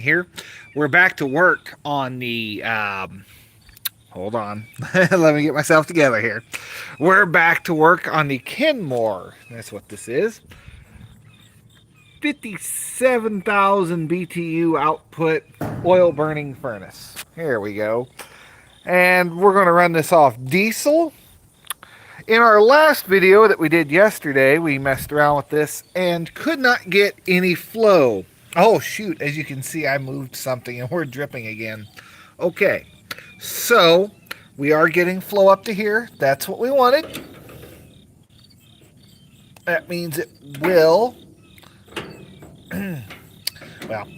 Here, we're back to work on the. Hold on, let me get myself together here. We're back to work on the Kenmore. That's what this is. 57,000 BTU output oil burning furnace. Here we go. And we're going to run this off diesel. In our last video that we did yesterday, we messed around with this and could not get any flow. Oh shoot, as you can see, I moved something and we're dripping again. Okay, so we are getting flow up to here. That's what we wanted. That means it will, well,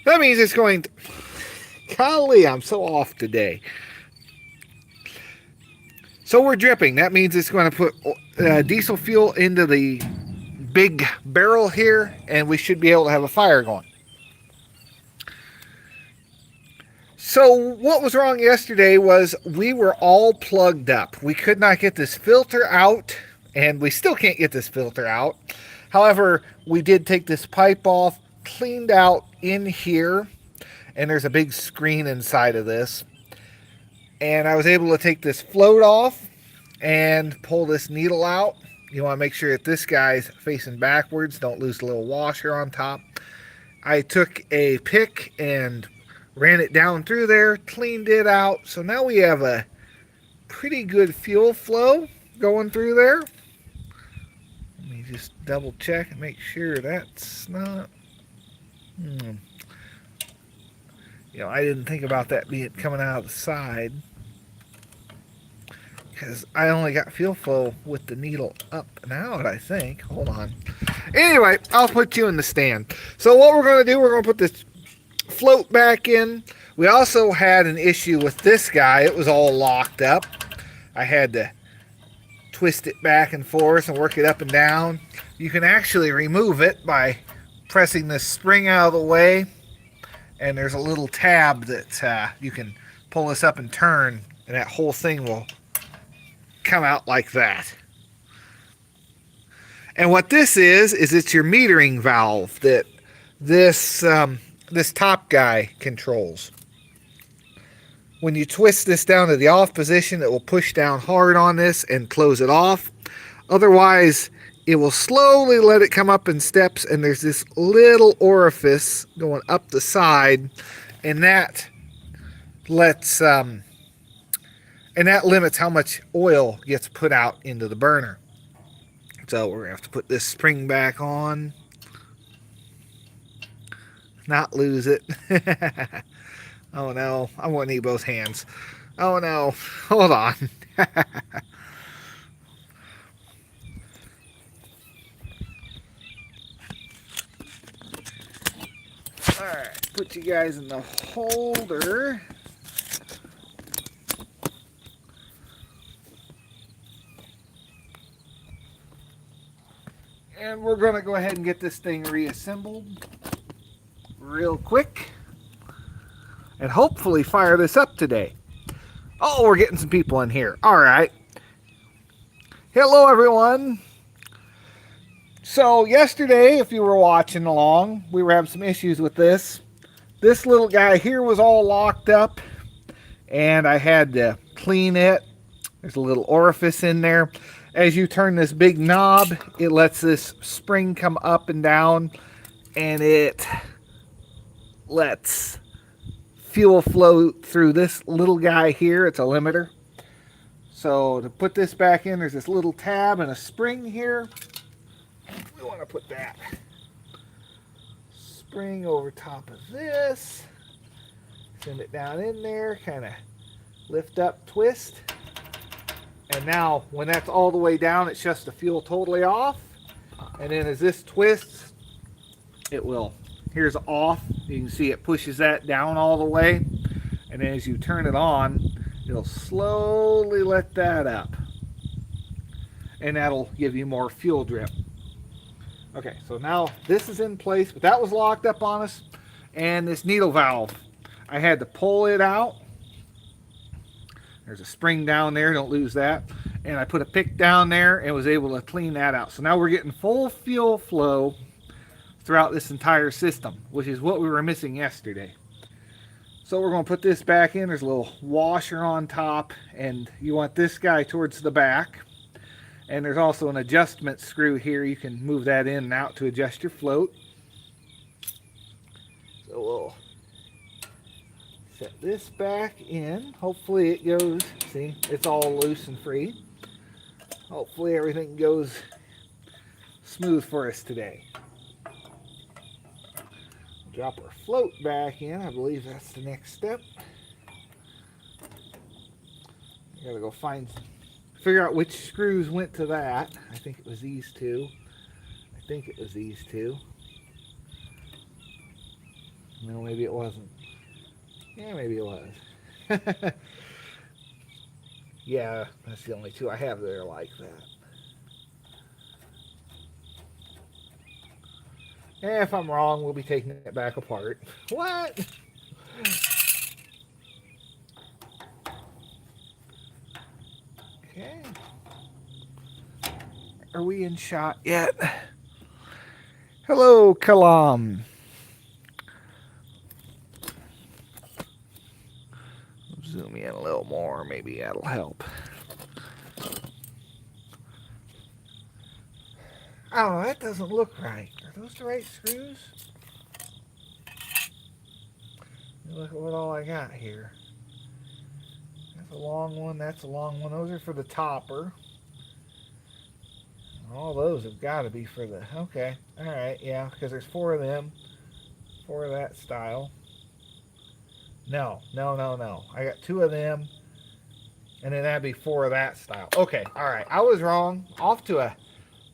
that means it's going to, golly, I'm so off today. So we're dripping. That means it's going to put diesel fuel into the big barrel here, and we should be able to have a fire going. So what was wrong yesterday was we were all plugged up. We could not get this filter out, and we still can't get this filter out. However, we did take this pipe off, cleaned out in here, and there's a big screen inside of this. And I was able to take this float off and pull this needle out. You want to make sure that this guy's facing backwards. Don't lose the little washer on top. I took a pick and ran it down through there, cleaned it out. So now we have a pretty good fuel flow going through there. Let me just double check and make sure that's not... You know, I didn't think about that being coming out of the side, because I only got fuel flow with the needle up and out, I think. Hold on. Anyway, I'll put you in the stand. So what we're going to do, we're going to put this float back in. We also had an issue with this guy. It was all locked up. I had to twist it back and forth and work it up and down. You can actually remove it by pressing this spring out of the way. And there's a little tab that you can pull this up and turn, and that whole thing will come out like that. And what this is it's your metering valve that this top guy controls. When you twist this down to the off position, it will push down hard on this and close it off. Otherwise, it will slowly let it come up in steps, and there's this little orifice going up the side, and that lets and that limits how much oil gets put out into the burner. So we're gonna have to put this spring back on, not lose it. Oh no, I'm gonna need both hands. Oh no, hold on. Alright, put you guys in the holder. And we're going to go ahead and get this thing reassembled real quick. And hopefully fire this up today. Oh, we're getting some people in here. Alright. Hello, everyone. So yesterday, if you were watching along, we were having some issues with this. This little guy here was all locked up, and I had to clean it. There's a little orifice in there. As you turn this big knob, it lets this spring come up and down, and it lets fuel flow through this little guy here. It's a limiter. So to put this back in, there's this little tab and a spring here. We want to put that spring over top of this. Send it down in there, kind of lift up, twist. And now when that's all the way down, it shuts the fuel totally off. And then as this twists, it will, here's off. You can see it pushes that down all the way. And then as you turn it on, it'll slowly let that up. And that'll give you more fuel drip. Okay, so now this is in place, but that was locked up on us. And this needle valve, I had to pull it out. There's a spring down there, don't lose that. And I put a pick down there and was able to clean that out. So now we're getting full fuel flow throughout this entire system, which is what we were missing yesterday. So we're going to put this back in. There's a little washer on top, and you want this guy towards the back. And there's also an adjustment screw here. You can move that in and out to adjust your float. So we'll set this back in. Hopefully it goes, see, it's all loose and free. Hopefully everything goes smooth for us today. Drop our float back in. I believe that's the next step. I gotta go figure out which screws went to that. I think it was these two. No, maybe it wasn't. Yeah, maybe it was. Yeah, that's the only two I have that are like that. If I'm wrong, we'll be taking it back apart. What? Okay. Are we in shot yet? Hello, Kalam. Zoom in a little more. Maybe that'll help. Oh, that doesn't look right. Are those the right screws? Look at what all I got here. That's a long one. That's a long one. Those are for the topper. All those have got to be for the... Okay. All right. Yeah, because there's 4 of them. 4 of that style. No. I got 2 of them. And then that'd be 4 of that style. Okay. All right. I was wrong. Off to a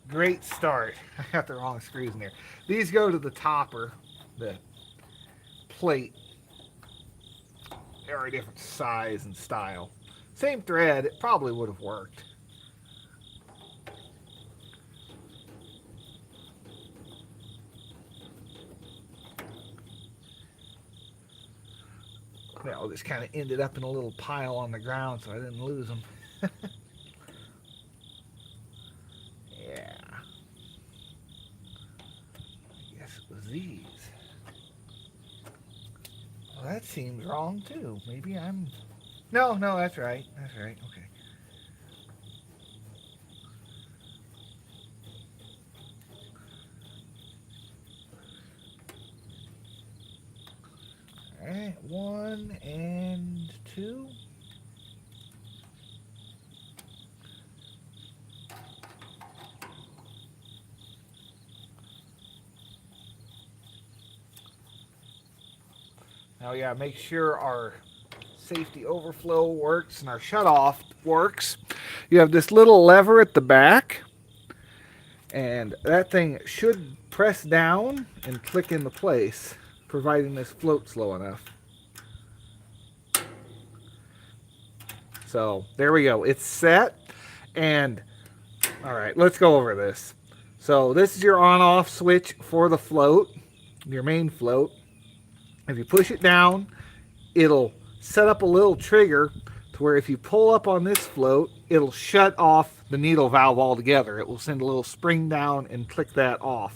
great start. I got the wrong screws in there. These go to the topper, the plate. They're a different size and style. Same thread, it probably would have worked. Well, this kind of ended up in a little pile on the ground, so I didn't lose them. Yeah. I guess it was these. Well, that seems wrong, too. Maybe I'm... No, that's right. That's right. Okay. All right, 1 and 2. Now, yeah, make sure our safety overflow works and our shutoff works. You have this little lever at the back, and that thing should press down and click into place, providing this floats low enough. So there we go. It's set. And all right, let's go over this. So this is your on-off switch for the float, your main float. If you push it down, it'll set up a little trigger to where if you pull up on this float, it'll shut off the needle valve altogether. It will send a little spring down and click that off,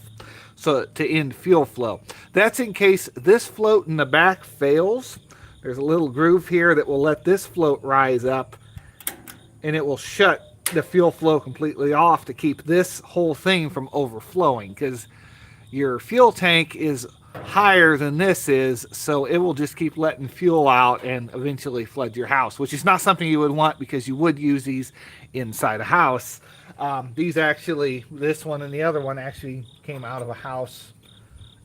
so to end fuel flow. That's in case this float in the back fails. There's a little groove here that will let this float rise up, and it will shut the fuel flow completely off to keep this whole thing from overflowing, because your fuel tank is higher than this is, so it will just keep letting fuel out and eventually flood your house, which is not something you would want, because you would use these inside a house. These actually, this one and the other one actually came out of a house,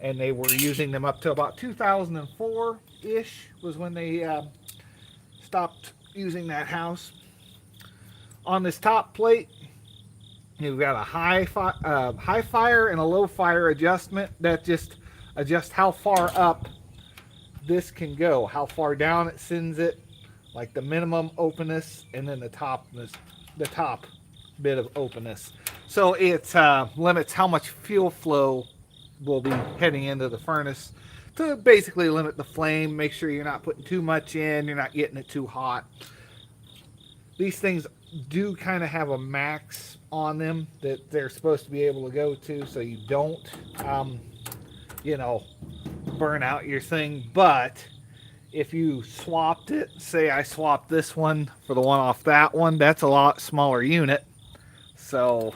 and they were using them up to about 2004-ish was when they stopped using that house. On this top plate, you've got a high fire and a low fire adjustment that just adjusts how far up this can go, how far down it sends it, like the minimum openness, and then the top bit of openness. So it limits how much fuel flow will be heading into the furnace, to basically limit the flame, make sure you're not putting too much in, you're not getting it too hot. These things do kind of have a max on them that they're supposed to be able to go to, so you don't you know, burn out your thing. But if you swapped it, say I swapped this one for the one off that one, that's a lot smaller unit. So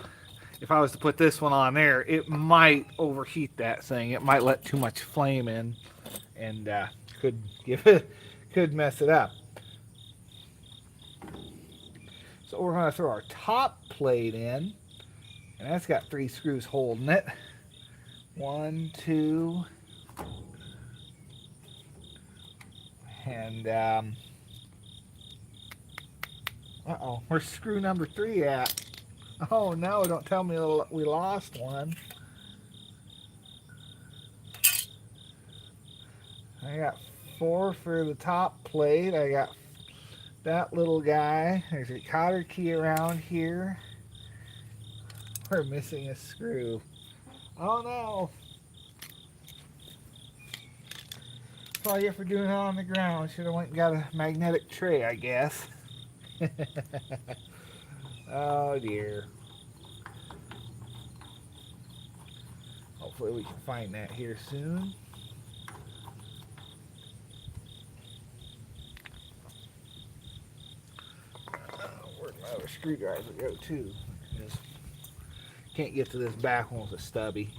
if I was to put this one on there, it might overheat that thing. It might let too much flame in, and could give it, could mess it up. So we're going to throw our top plate in, and that's got 3 screws holding it. 1, 2, and where's screw number 3 at? Oh no! Don't tell me we lost one. I got 4 for the top plate. I got that little guy. There's a cotter key around here. We're missing a screw. Oh no! That's all you have for doing it on the ground. Should have went and got a magnetic tray, I guess. Oh dear. Hopefully we can find that here soon. Where'd my other screwdriver go too? Can't get to this back one with a stubby.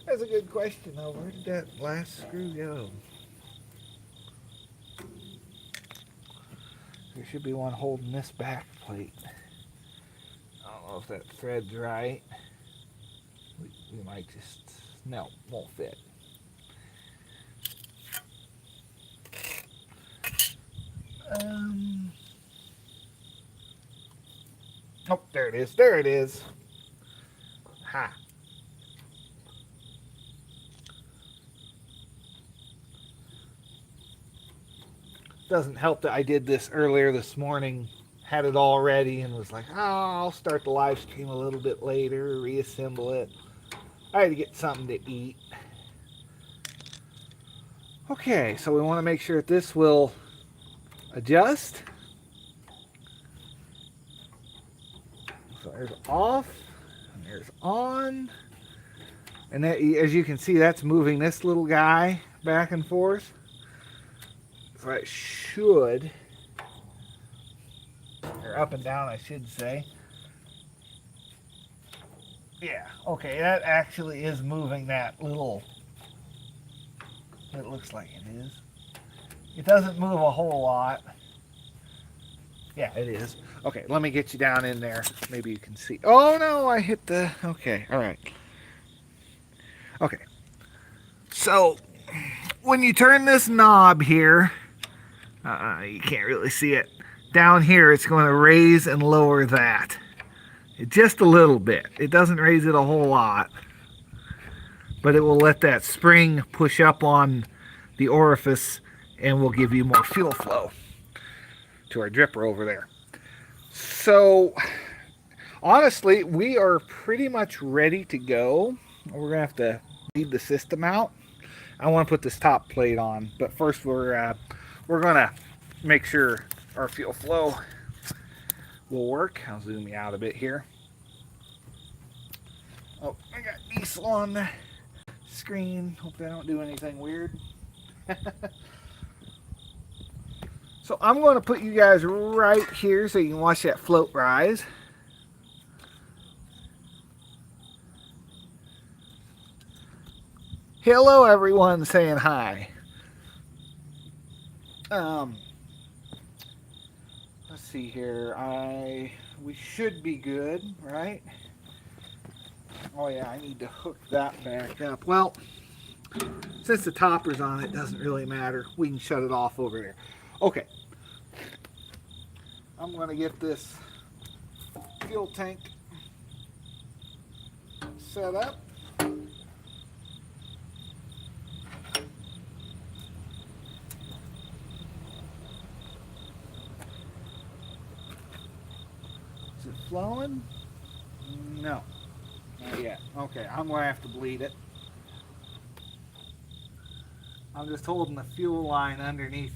That's a good question though. Where did that last screw go? There should be one holding this back plate. I don't know if that thread's right. We might just... No, won't fit. Oh, there it is. There it is. Ha. Doesn't help that I did this earlier this morning, had it all ready, and was like, oh, I'll start the live stream a little bit later, reassemble it. I had to get something to eat. Okay, so we want to make sure that this will adjust. So there's off, and there's on. And that, as you can see, that's moving this little guy back and forth. So it should, or up and down I should say. Yeah, okay, that actually is moving that little, it looks like it is. It doesn't move a whole lot. Yeah, it is. Okay, let me get you down in there. Maybe you can see. Oh no, I hit the, okay, all right. Okay, so when you turn this knob here, you can't really see it. Down here, it's going to raise and lower that. Just a little bit. It doesn't raise it a whole lot, but it will let that spring push up on the orifice and will give you more fuel flow to our dripper over there. So, honestly, we are pretty much ready to go. We're going to have to leave the system out. I want to put this top plate on, but first we're going to make sure our fuel flow will work. I'll zoom you out a bit here. Oh, I got diesel on the screen. Hope I don't do anything weird. So I'm going to put you guys right here so you can watch that float rise. Hello everyone saying hi. Let's see here. We should be good, right? Oh yeah, I need to hook that back up. Well, since the topper's on, it doesn't really matter. We can shut it off over there. Okay. I'm going to get this fuel tank set up. Is it flowing? No. Not yet. Okay, I'm going to have to bleed it. I'm just holding the fuel line underneath.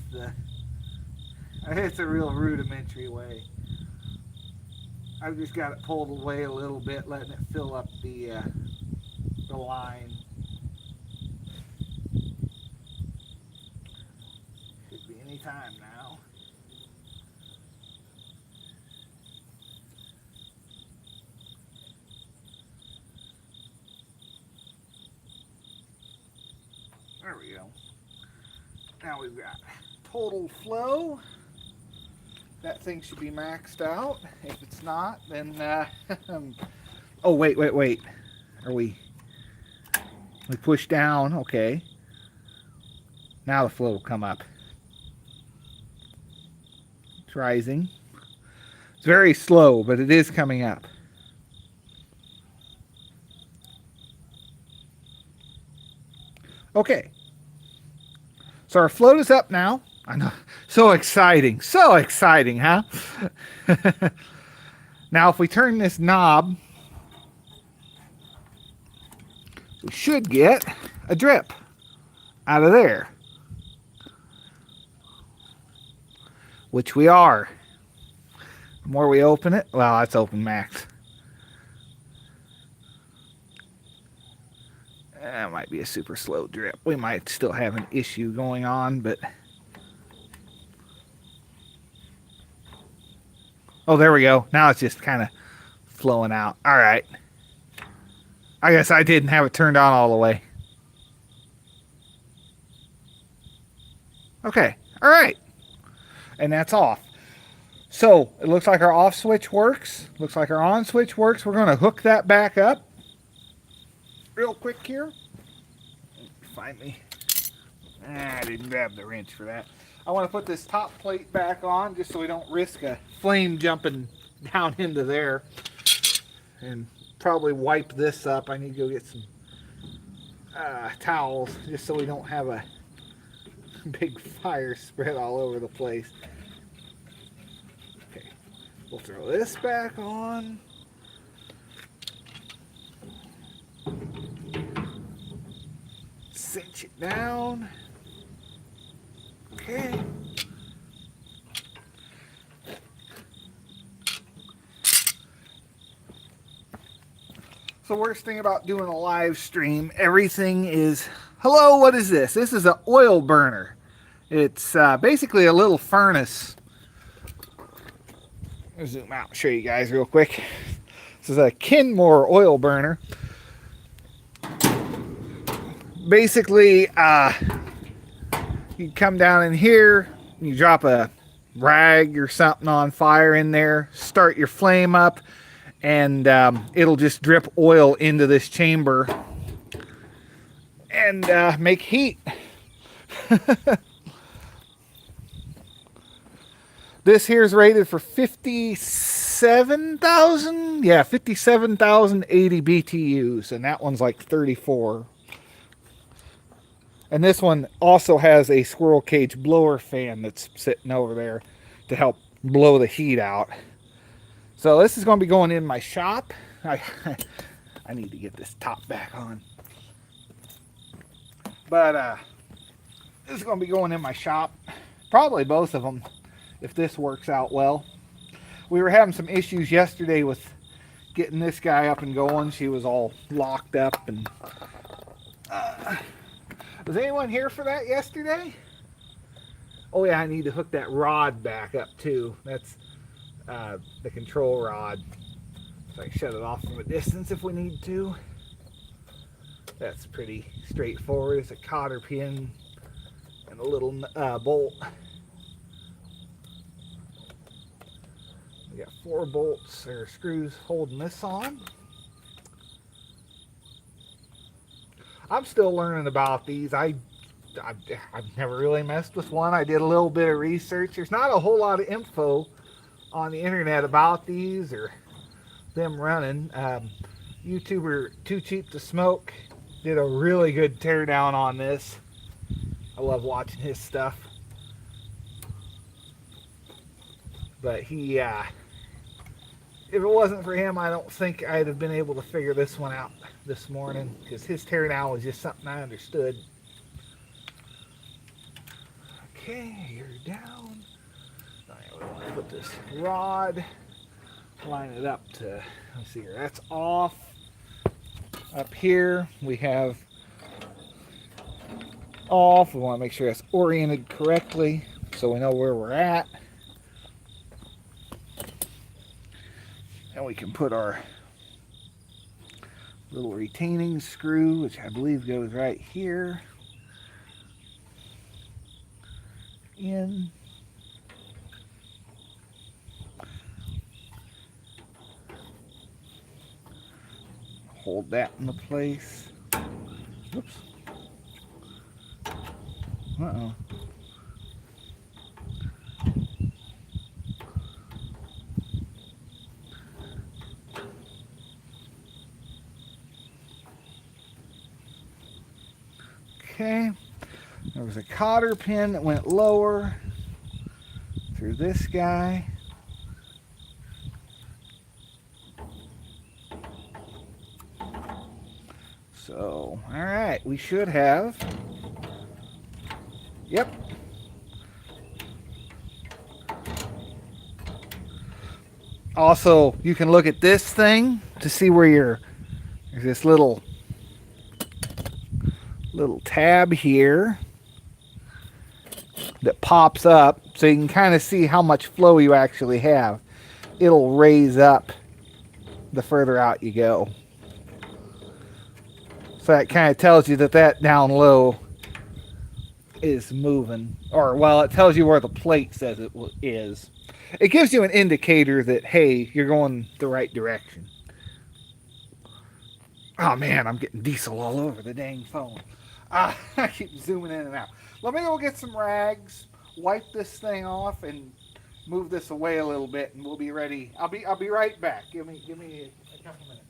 It's a real rudimentary way. I've just got it pulled away a little bit, letting it fill up the line. Should be any time now. There we go. Now we've got total flow. That thing should be maxed out. If it's not, then oh wait. Are we push down? Okay. Now the flow will come up. It's rising. It's very slow, but it is coming up. Okay. So our float is up now. I know. So exciting. So exciting, huh? Now, if we turn this knob, we should get a drip out of there. Which we are. The more we open it, well, that's open max. That might be a super slow drip. We might still have an issue going on, but... Oh, there we go. Now it's just kind of flowing out. All right. I guess I didn't have it turned on all the way. Okay. All right. And that's off. So it looks like our off switch works. Looks like our on switch works. We're going to hook that back up real quick here. Find me. I didn't grab the wrench for that. I want to put this top plate back on just so we don't risk a flame jumping down into there. And probably wipe this up. I need to go get some towels just so we don't have a big fire spread all over the place. Okay, we'll throw this back on. Cinch it down. Okay. So the worst thing about doing a live stream, everything is, hello, what is this? This is an oil burner. It's basically a little furnace. I'll zoom out and show you guys real quick. This is a Kenmore oil burner. Basically, you come down in here, you drop a rag or something on fire in there, start your flame up, and it'll just drip oil into this chamber and make heat. This here is rated for 57,000. Yeah, 57,080 BTUs, and that one's like 34. And this one also has a squirrel cage blower fan that's sitting over there to help blow the heat out. So this is going to be going in my shop. I need to get this top back on. But this is going to be going in my shop. Probably both of them, if this works out well. We were having some issues yesterday with getting this guy up and going. She was all locked up. And was anyone here for that yesterday? Oh yeah, I need to hook that rod back up too. That's the control rod. So I can shut it off from a distance if we need to. That's pretty straightforward. It's a cotter pin and a little bolt. We got 4 bolts or screws holding this on. I'm still learning about these. I've never really messed with one. I did a little bit of research. There's not a whole lot of info on the internet about these or them running. YouTuber Too Cheap to Smoke did a really good teardown on this. I love watching his stuff. But he, if it wasn't for him, I don't think I'd have been able to figure this one out this morning, because his teardown was just something I understood. Okay, you're down. All right, we want to put this rod line it up to, let's see here, that's off. Up here we have off. We want to make sure that's oriented correctly so we know where we're at. And we can put our little retaining screw, which I believe goes right here, in. Hold that into place. Oops. Uh-oh. Okay. There was a cotter pin that went lower through this guy. So, all right, we should have. Yep. Also, you can look at this thing to see where there's this little tab here that pops up, so you can kind of see how much flow you actually have. It'll raise up the further out you go. So that kind of tells you that down low is moving. Or, well, it tells you where the plate says it is. It gives you an indicator that, hey, you're going the right direction. Oh, man, I'm getting diesel all over the dang phone. I keep zooming in and out. Let me go get some rags, wipe this thing off, and move this away a little bit, and we'll be ready. I'll be right back. Give me a couple minutes.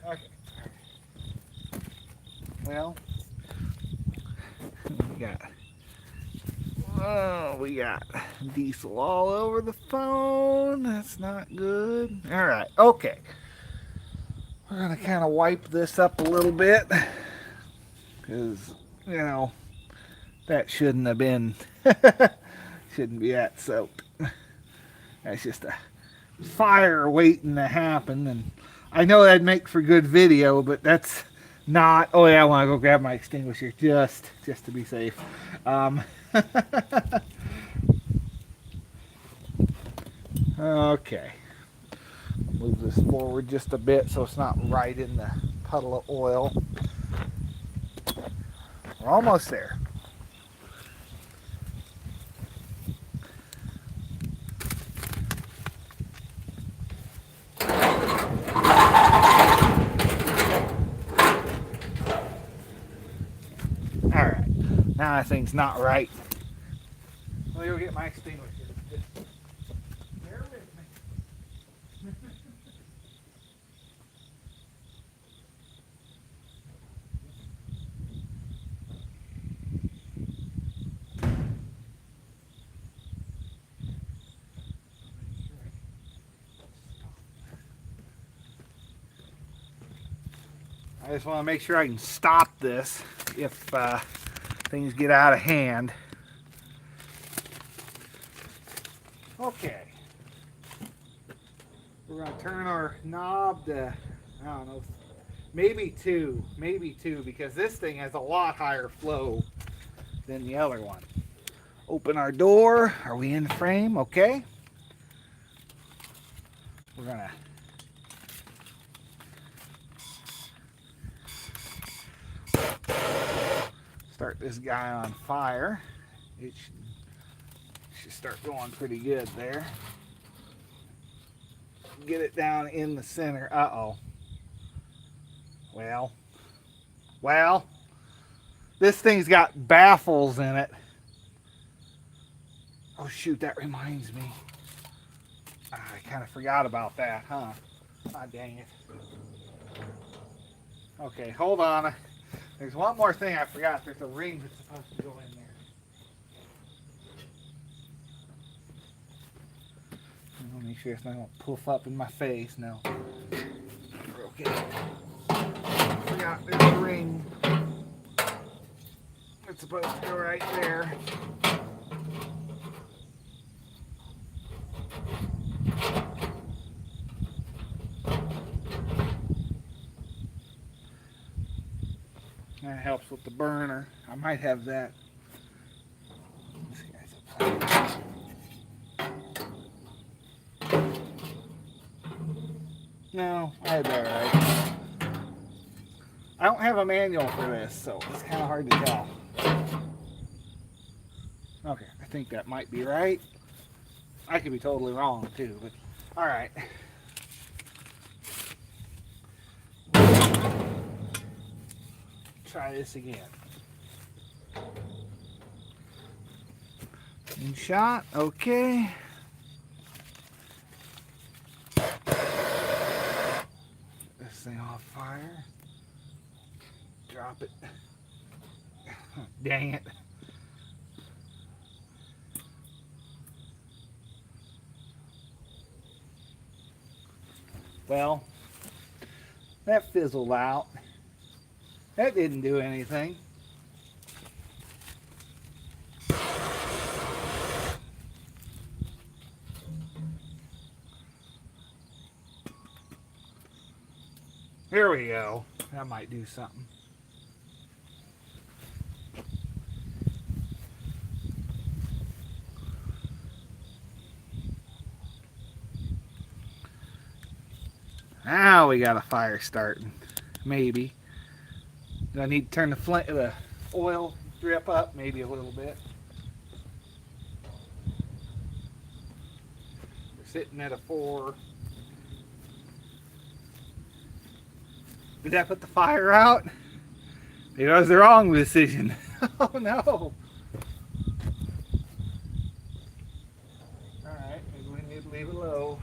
Okay. Well, we got diesel all over the phone. That's not good. All right. Okay. We're going to kind of wipe this up a little bit because, that shouldn't have been, shouldn't be that soaked. That's just a fire waiting to happen. And I know that'd make for good video, but that's not. Oh yeah, I want to go grab my extinguisher just to be safe. Okay, move this forward just a bit so it's not right in the puddle of oil. We're almost there. Now that thing's not right. Let me go get my extinguisher. I just want to make sure I can stop this if things get out of hand. Okay. We're going to turn our knob to, I don't know, maybe two, because this thing has a lot higher flow than the other one. Open our door. Are we in frame? Okay. We're going to start this guy on fire. It should start going pretty good there. Get it down in the center. Uh-oh. Well, this thing's got baffles in it. Oh shoot, that reminds me. I kind of forgot about that, huh? Ah, dang it. Okay, hold on. There's one more thing I forgot. There's a ring that's supposed to go in there. I'll make sure it's not going to poof up in my face. No. Okay. Forgot there's a ring. It's supposed to go right there. That helps with the burner. I might have that. This guy's upside. No, I had that right. I don't have a manual for this, so it's kind of hard to tell. Okay, I think that might be right. I could be totally wrong too, but all right. Try this again. In shot, okay. This thing off fire. Drop it. Dang it. Well, that fizzled out. That didn't do anything. There we go. That might do something. Now we got a fire starting. Maybe. Do I need to turn the oil drip up? Maybe a little bit. We're sitting at a 4. Did that put the fire out? It was the wrong decision. Oh no. Alright, maybe we need to leave it low.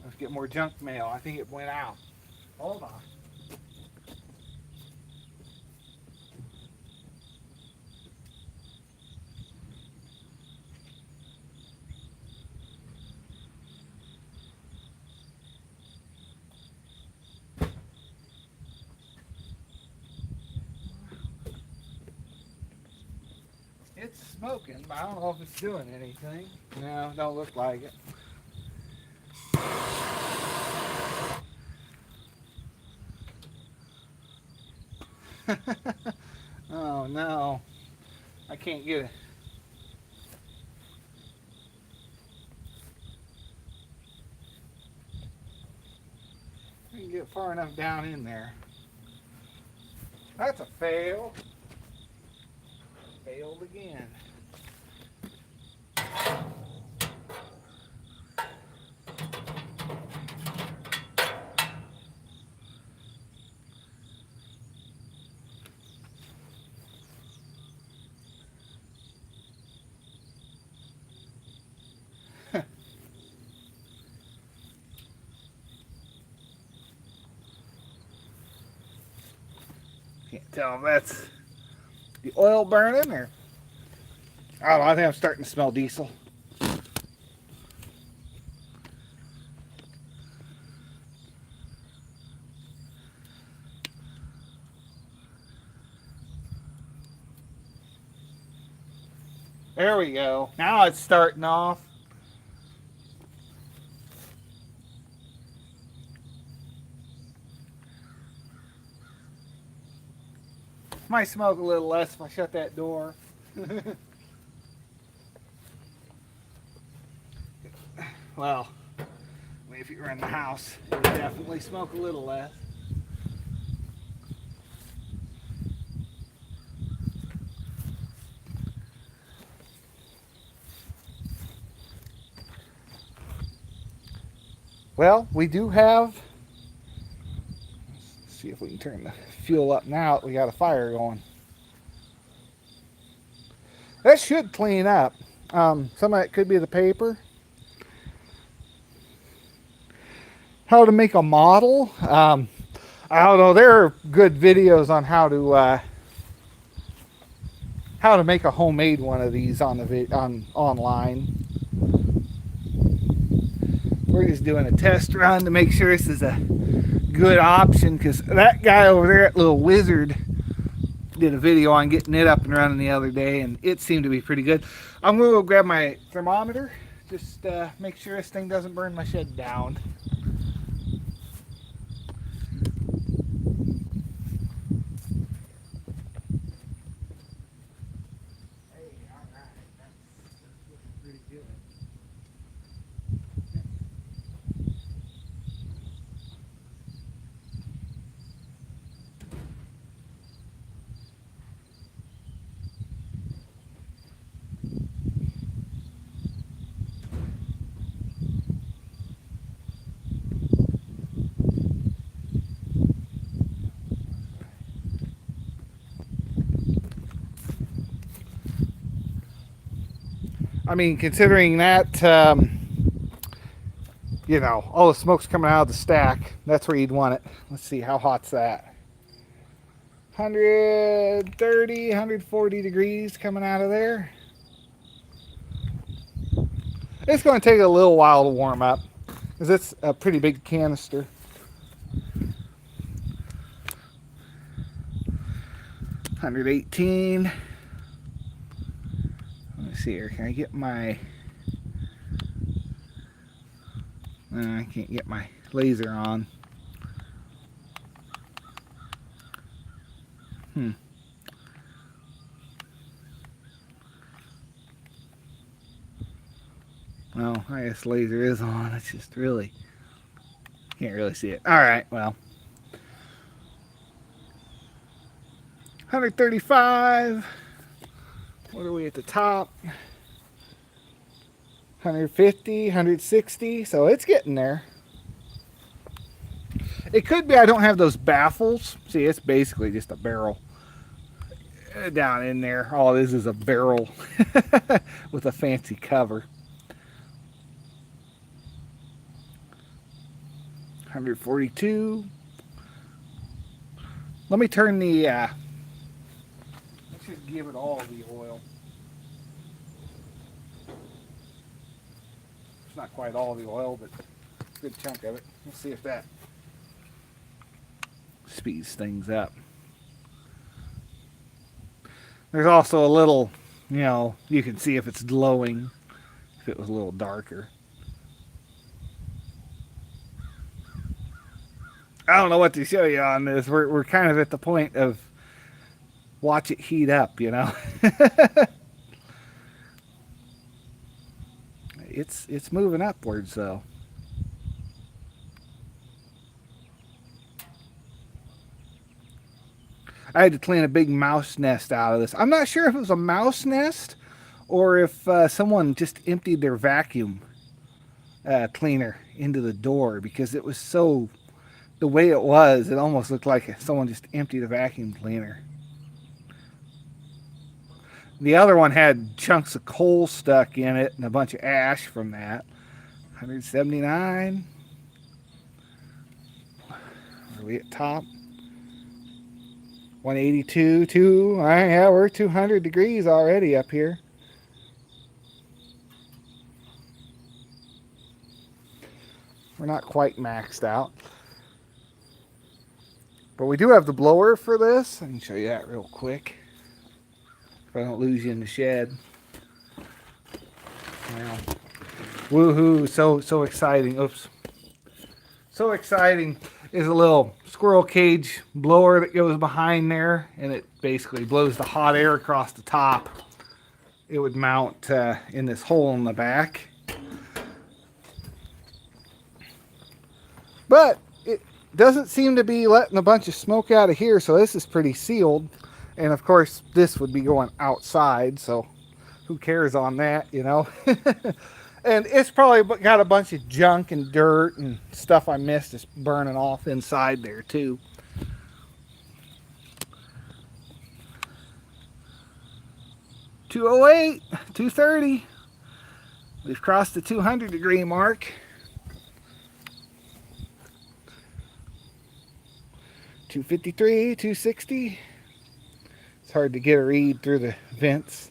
Let's get more junk mail. I think it went out. Hold on. It's smoking, but I don't know if it's doing anything. No, don't look like it. Oh no, I can't get it. I can get far enough down in there. That's a fail. Failed again. Can't tell if that's the oil burning or I don't know. I think I'm starting to smell diesel. There we go. Now it's starting off. Might smoke a little less if I shut that door. Well, if you were in the house, it would definitely smoke a little less. Well, we do have, let's see if we can turn the fuel up now. We got a fire going. That should clean up. Some of it could be the paper. How to make a model. I don't know. There are good videos on how to make a homemade one of these on online. We're just doing a test run to make sure this is a good option, because that guy over there, that little wizard, did a video on getting it up and running the other day, and it seemed to be pretty good. I'm going to go grab my thermometer, just make sure this thing doesn't burn my shed down. I mean, considering that, you know, all the smoke's coming out of the stack, that's where you'd want it. Let's see, how hot's that? 130, 140 degrees coming out of there. It's going to take a little while to warm up, because it's a pretty big canister. $118. Let me see here. Can I get my... I can't get my laser on. Well, I guess laser is on. It's just really... Can't really see it. Alright, well. 135. What are we at the top? 150, 160. So it's getting there. It could be I don't have those baffles. See, it's basically just a barrel down in there. All it is a barrel with a fancy cover. 142. Let me turn the... let's just give it all the oil. It's not quite all the oil, but a good chunk of it. Let's see if that speeds things up. There's also a little, you know, you can see if it's glowing, if it was a little darker. I don't know what to show you on this. We're kind of at the point of watch it heat up, you know. It's moving upwards though. I had to clean a big mouse nest out of this. I'm not sure if it was a mouse nest or if someone just emptied their vacuum cleaner into the door, because it was so... The way it was, it almost looked like someone just emptied a vacuum cleaner. The other one had chunks of coal stuck in it and a bunch of ash from that. 179. Are we at top? 182, 2. All right, yeah, we're 200 degrees already up here. We're not quite maxed out. But we do have the blower for this. I can show you that real quick, if I don't lose you in the shed. Yeah. Woohoo! So exciting. Oops. So exciting is a little squirrel cage blower that goes behind there, and it basically blows the hot air across the top. It would mount in this hole in the back. But it doesn't seem to be letting a bunch of smoke out of here, so this is pretty sealed. And of course, this would be going outside, so who cares on that, you know? And it's probably got a bunch of junk and dirt and stuff I missed is burning off inside there too. $208, $230. We've crossed the 200-degree mark. $253, $260. It's hard to get a read through the vents.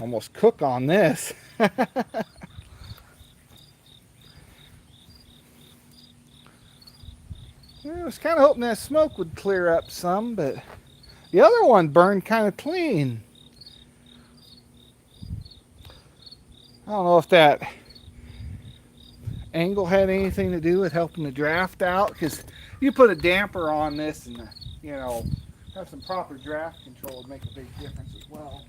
Almost cook on this. I was kind of hoping that smoke would clear up some, but the other one burned kind of clean. I don't know if that angle had anything to do with helping the draft out, because you put a damper on this and, you know, have some proper draft control would make a big difference as well.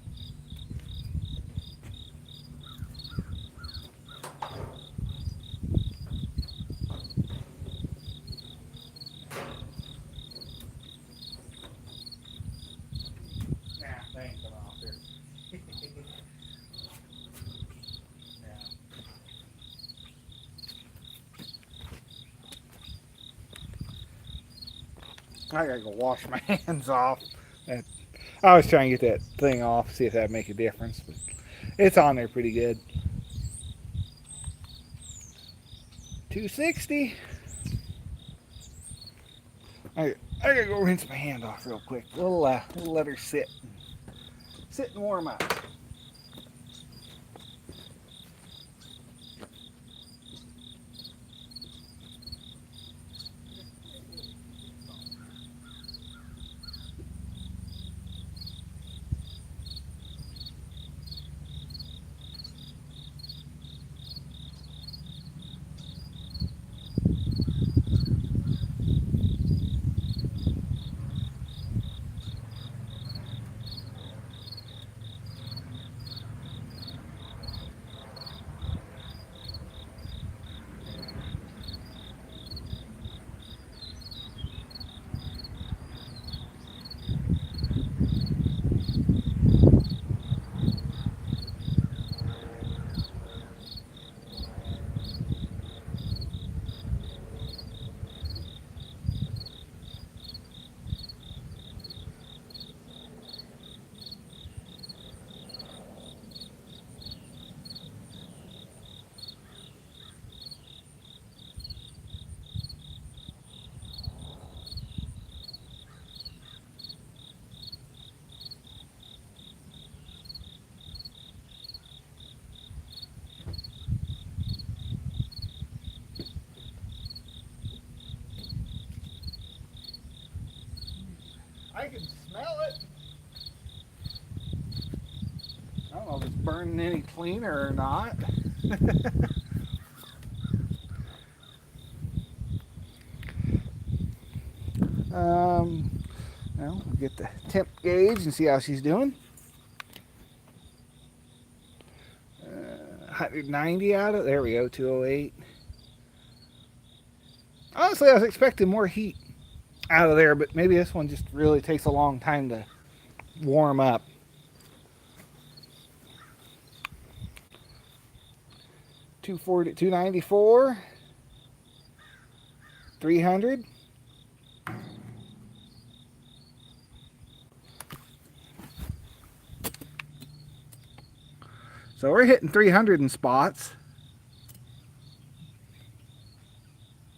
I gotta go wash my hands off. I was trying to get that thing off, see if that'd make a difference, but it's on there pretty good. 260. I gotta go rinse my hand off real quick. We'll let her sit and warm up. I can smell it. I don't know if it's burning any cleaner or not. Well, we'll get the temp gauge and see how she's doing. 190 out of there we go, 208. Honestly, I was expecting more heat out of there, but maybe this one just really takes a long time to warm up. $240, $294, $300. So we're hitting 300 in spots.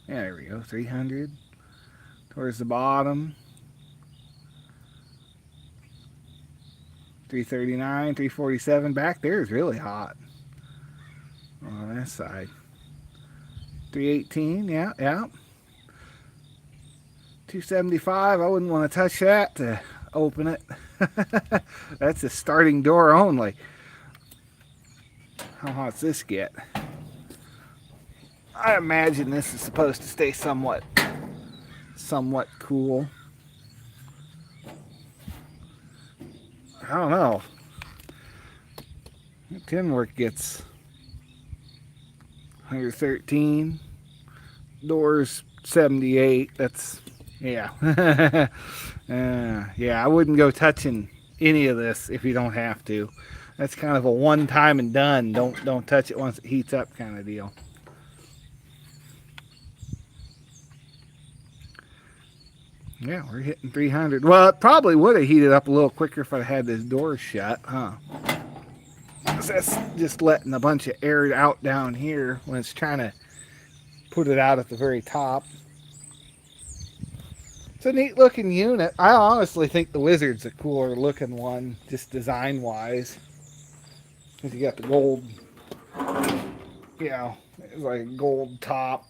Yeah, there we go, 300. Towards the bottom. 339, 347. Back there is really hot. On that side. 318, yeah. 275, I wouldn't want to touch that to open it. That's a starting door only. How hot's this get? I imagine this is supposed to stay somewhat cool. I don't know. Kenmore gets 113. Doors 78. That's, yeah. Yeah, I wouldn't go touching any of this if you don't have to. That's kind of a one time and done. Don't touch it once it heats up kind of deal. Yeah, we're hitting 300. Well, it probably would have heated up a little quicker if I had this door shut, huh? That's just letting a bunch of air out down here when it's trying to put it out at the very top. It's a neat looking unit. I honestly think the Wizard's a cooler looking one, just design wise. Because you got the gold, you know, it's like a gold top.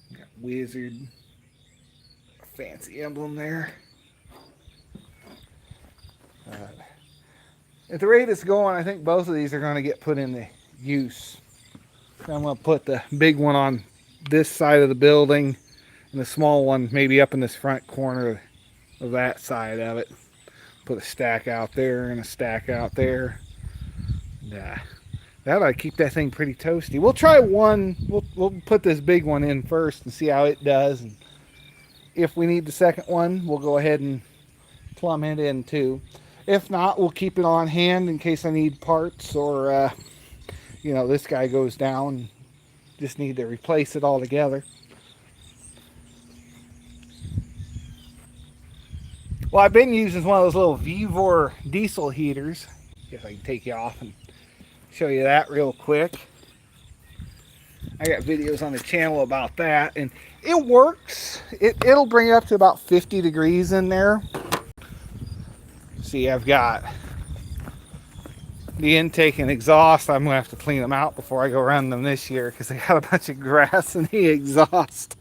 You got Wizard. Fancy emblem there. At the rate it's going, I think both of these are going to get put into use. I'm going to put the big one on this side of the building and the small one maybe up in this front corner of that side of it. Put a stack out there and a stack out there. That ought to keep that thing pretty toasty. We'll try one. We'll put this big one in first and see how it does. And if we need the second one, we'll go ahead and plumb it in too. If not, we'll keep it on hand in case I need parts or, you know, this guy goes down. Just need to replace it altogether. Well, I've been using one of those little Vevor diesel heaters. If I can take you off and show you that real quick. I got videos on the channel about that, and it works. It'll bring it up to about 50 degrees in there. See, I've got the intake and exhaust. I'm gonna have to clean them out before I go run them this year because they got a bunch of grass in the exhaust.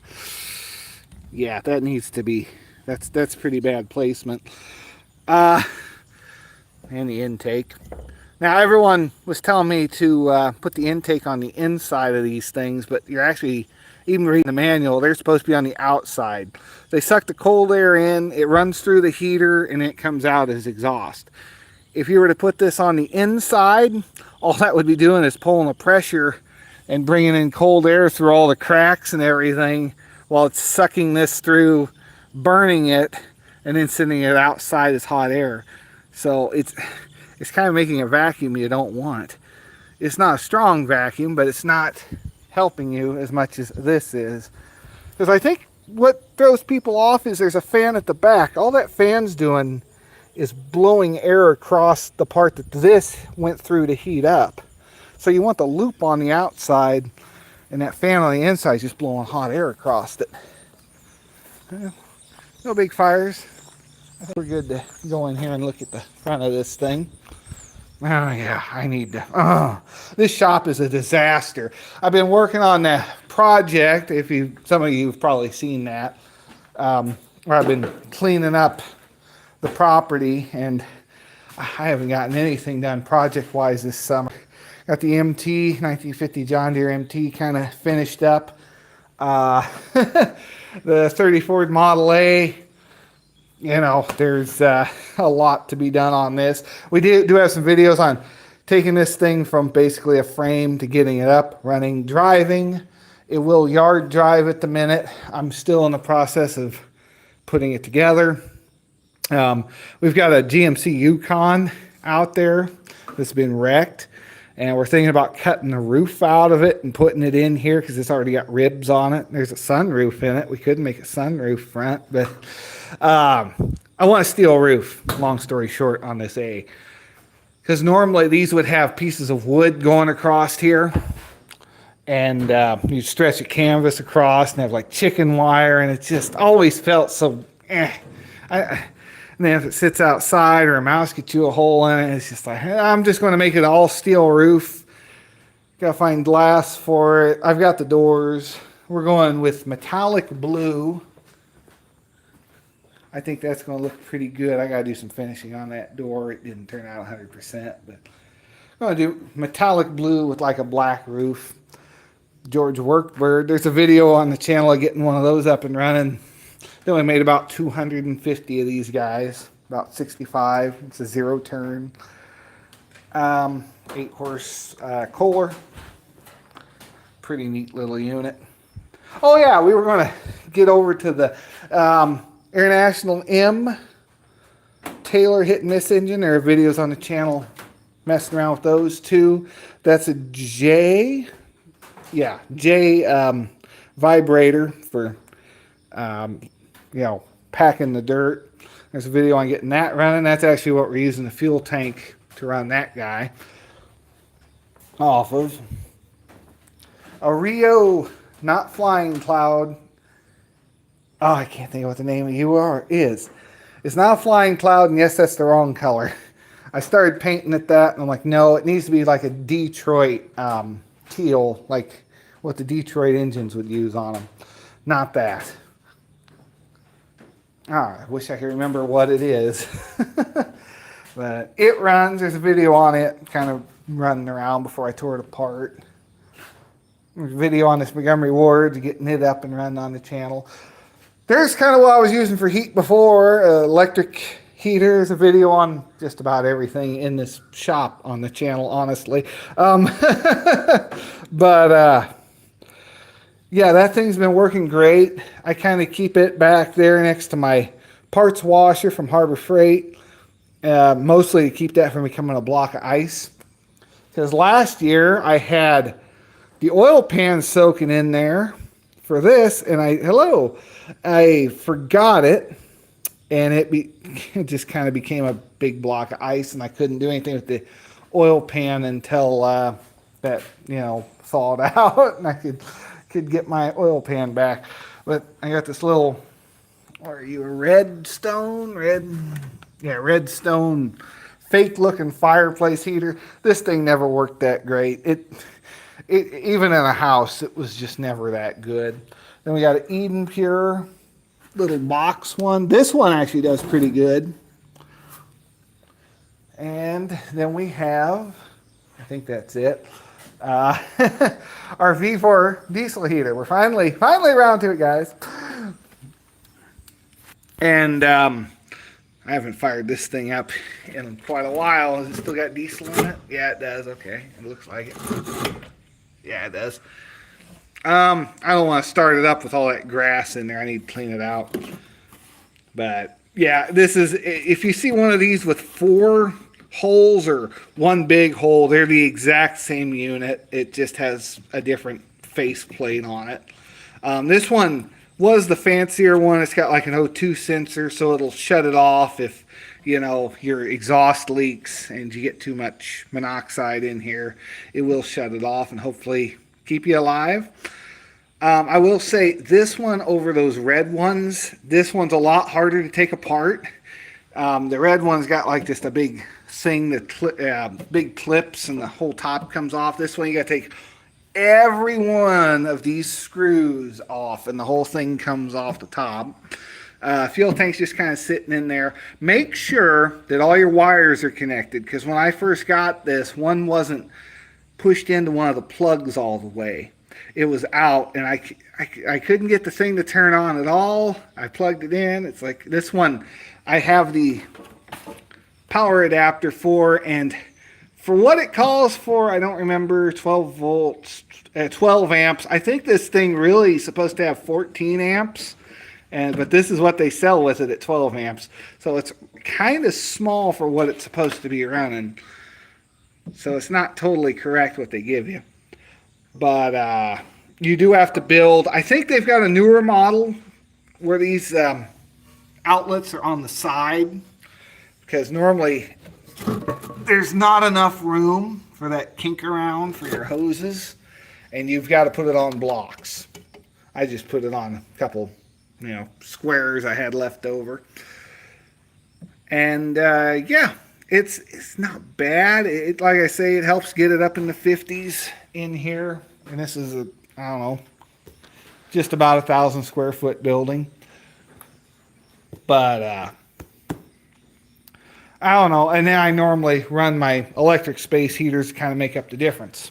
Yeah, that needs to be, that's pretty bad placement. And the intake. Now, everyone was telling me to put the intake on the inside of these things, but you're actually, even reading the manual, they're supposed to be on the outside. They suck the cold air in, it runs through the heater, and it comes out as exhaust. If you were to put this on the inside, all that would be doing is pulling the pressure and bringing in cold air through all the cracks and everything while it's sucking this through, burning it, and then sending it outside as hot air. So it's kind of making a vacuum you don't want. It's not a strong vacuum, but it's not helping you as much as this is. Because I think what throws people off is there's a fan at the back. All that fan's doing is blowing air across the part that this went through to heat up. So you want the loop on the outside, and that fan on the inside is just blowing hot air across it. No big fires. I think we're good to go in here and look at the front of this thing. Oh yeah, I need to. This shop is a disaster. I've been working on that project. Some of you have probably seen that, where I've been cleaning up the property, and I haven't gotten anything done project-wise this summer. Got the MT 1950 John Deere MT kind of finished up. The 30 Ford Model A. You know, there's a lot to be done on this. We do have some videos on taking this thing from basically a frame to getting it up, running, driving. It will yard drive at the minute. I'm still in the process of putting it together. We've got a GMC Yukon out there that's been wrecked, and we're thinking about cutting the roof out of it and putting it in here because it's already got ribs on it. There's a sunroof in it. We could make a sunroof front, but I want a steel roof, long story short, on this A. Because normally these would have pieces of wood going across here. And you stretch a canvas across and have like chicken wire. And it just always felt so and then if it sits outside or a mouse gets you a hole in it, it's just like, I'm just going to make it all steel roof. Got to find glass for it. I've got the doors. We're going with metallic blue. I think that's going to look pretty good. I got to do some finishing on that door. It didn't turn out 100%, but I'm going to do metallic blue with like a black roof. George Workbird. There's a video on the channel of getting one of those up and running. They only made about 250 of these guys, about 65. It's a zero turn. 8-horse Kohler. Pretty neat little unit. Oh yeah, we were going to get over to the International M Taylor hit and miss engine. There are videos on the channel messing around with those too. That's a J vibrator for packing the dirt. There's a video on getting that running. That's actually what we're using the fuel tank to run that guy off of. A Rio not flying cloud. Oh, I can't think of what the name of you is. It's not a flying cloud, and yes, that's the wrong color. I started painting it that, and I'm like, no, it needs to be like a Detroit teal, like what the Detroit engines would use on them. Not that. I wish I could remember what it is. But it runs. There's a video on it, kind of running around before I tore it apart. There's a video on this Montgomery Ward, getting it up and running on the channel. There's kind of what I was using for heat before, electric heater. There's a video on just about everything in this shop on the channel, honestly. Yeah, that thing's been working great. I kind of keep it back there next to my parts washer from Harbor Freight, mostly to keep that from becoming a block of ice. Because last year I had the oil pan soaking in there for this, and I forgot it, and it just kind of became a big block of ice, and I couldn't do anything with the oil pan until that thawed out, and I could get my oil pan back. But I got this little, redstone fake looking fireplace heater. This thing never worked that great. It even in a house, it was just never that good. Then we got an Eden Pure little box one. This one actually does pretty good. And then we have, I think that's it, our V4 diesel heater. We're finally around to it, guys. And I haven't fired this thing up in quite a while. Has it still got diesel in it? Yeah, it does. Okay, it looks like it. Yeah, it does. I don't want to start it up with all that grass in there. I need to clean it out. But yeah, this is, if you see one of these with 4 holes or one big hole, they're the exact same unit. It just has a different face plate on it. This one was the fancier one. It's got like an O2 sensor, so it'll shut it off if your exhaust leaks and you get too much monoxide in here. It will shut it off and hopefully keep you alive. I will say this one over those red ones, this one's a lot harder to take apart. The red one's got like just a big thing that big clips and the whole top comes off. This one you got to take every one of these screws off and the whole thing comes off the top. Fuel tank's just kind of sitting in there. Make sure that all your wires are connected, because when I first got this, one wasn't pushed into one of the plugs all the way. It was out, and I couldn't get the thing to turn on at all. I plugged it in. It's like this one I have the power adapter for, and for what it calls for, I don't remember, 12 volts, 12 amps. I think this thing really is supposed to have 14 amps, but this is what they sell with it at 12 amps. So it's kind of small for what it's supposed to be running. So it's not totally correct what they give you. But you do have to build. I think they've got a newer model where these outlets are on the side, because normally there's not enough room for that kink around for your hoses, and you've got to put it on blocks. I just put it on a couple, squares I had left over. And yeah, it's not bad. Like I say, it helps get it up in the 50s in here. And this is I don't know, just about 1,000 square foot building. But I don't know. And then I normally run my electric space heaters to kind of make up the difference.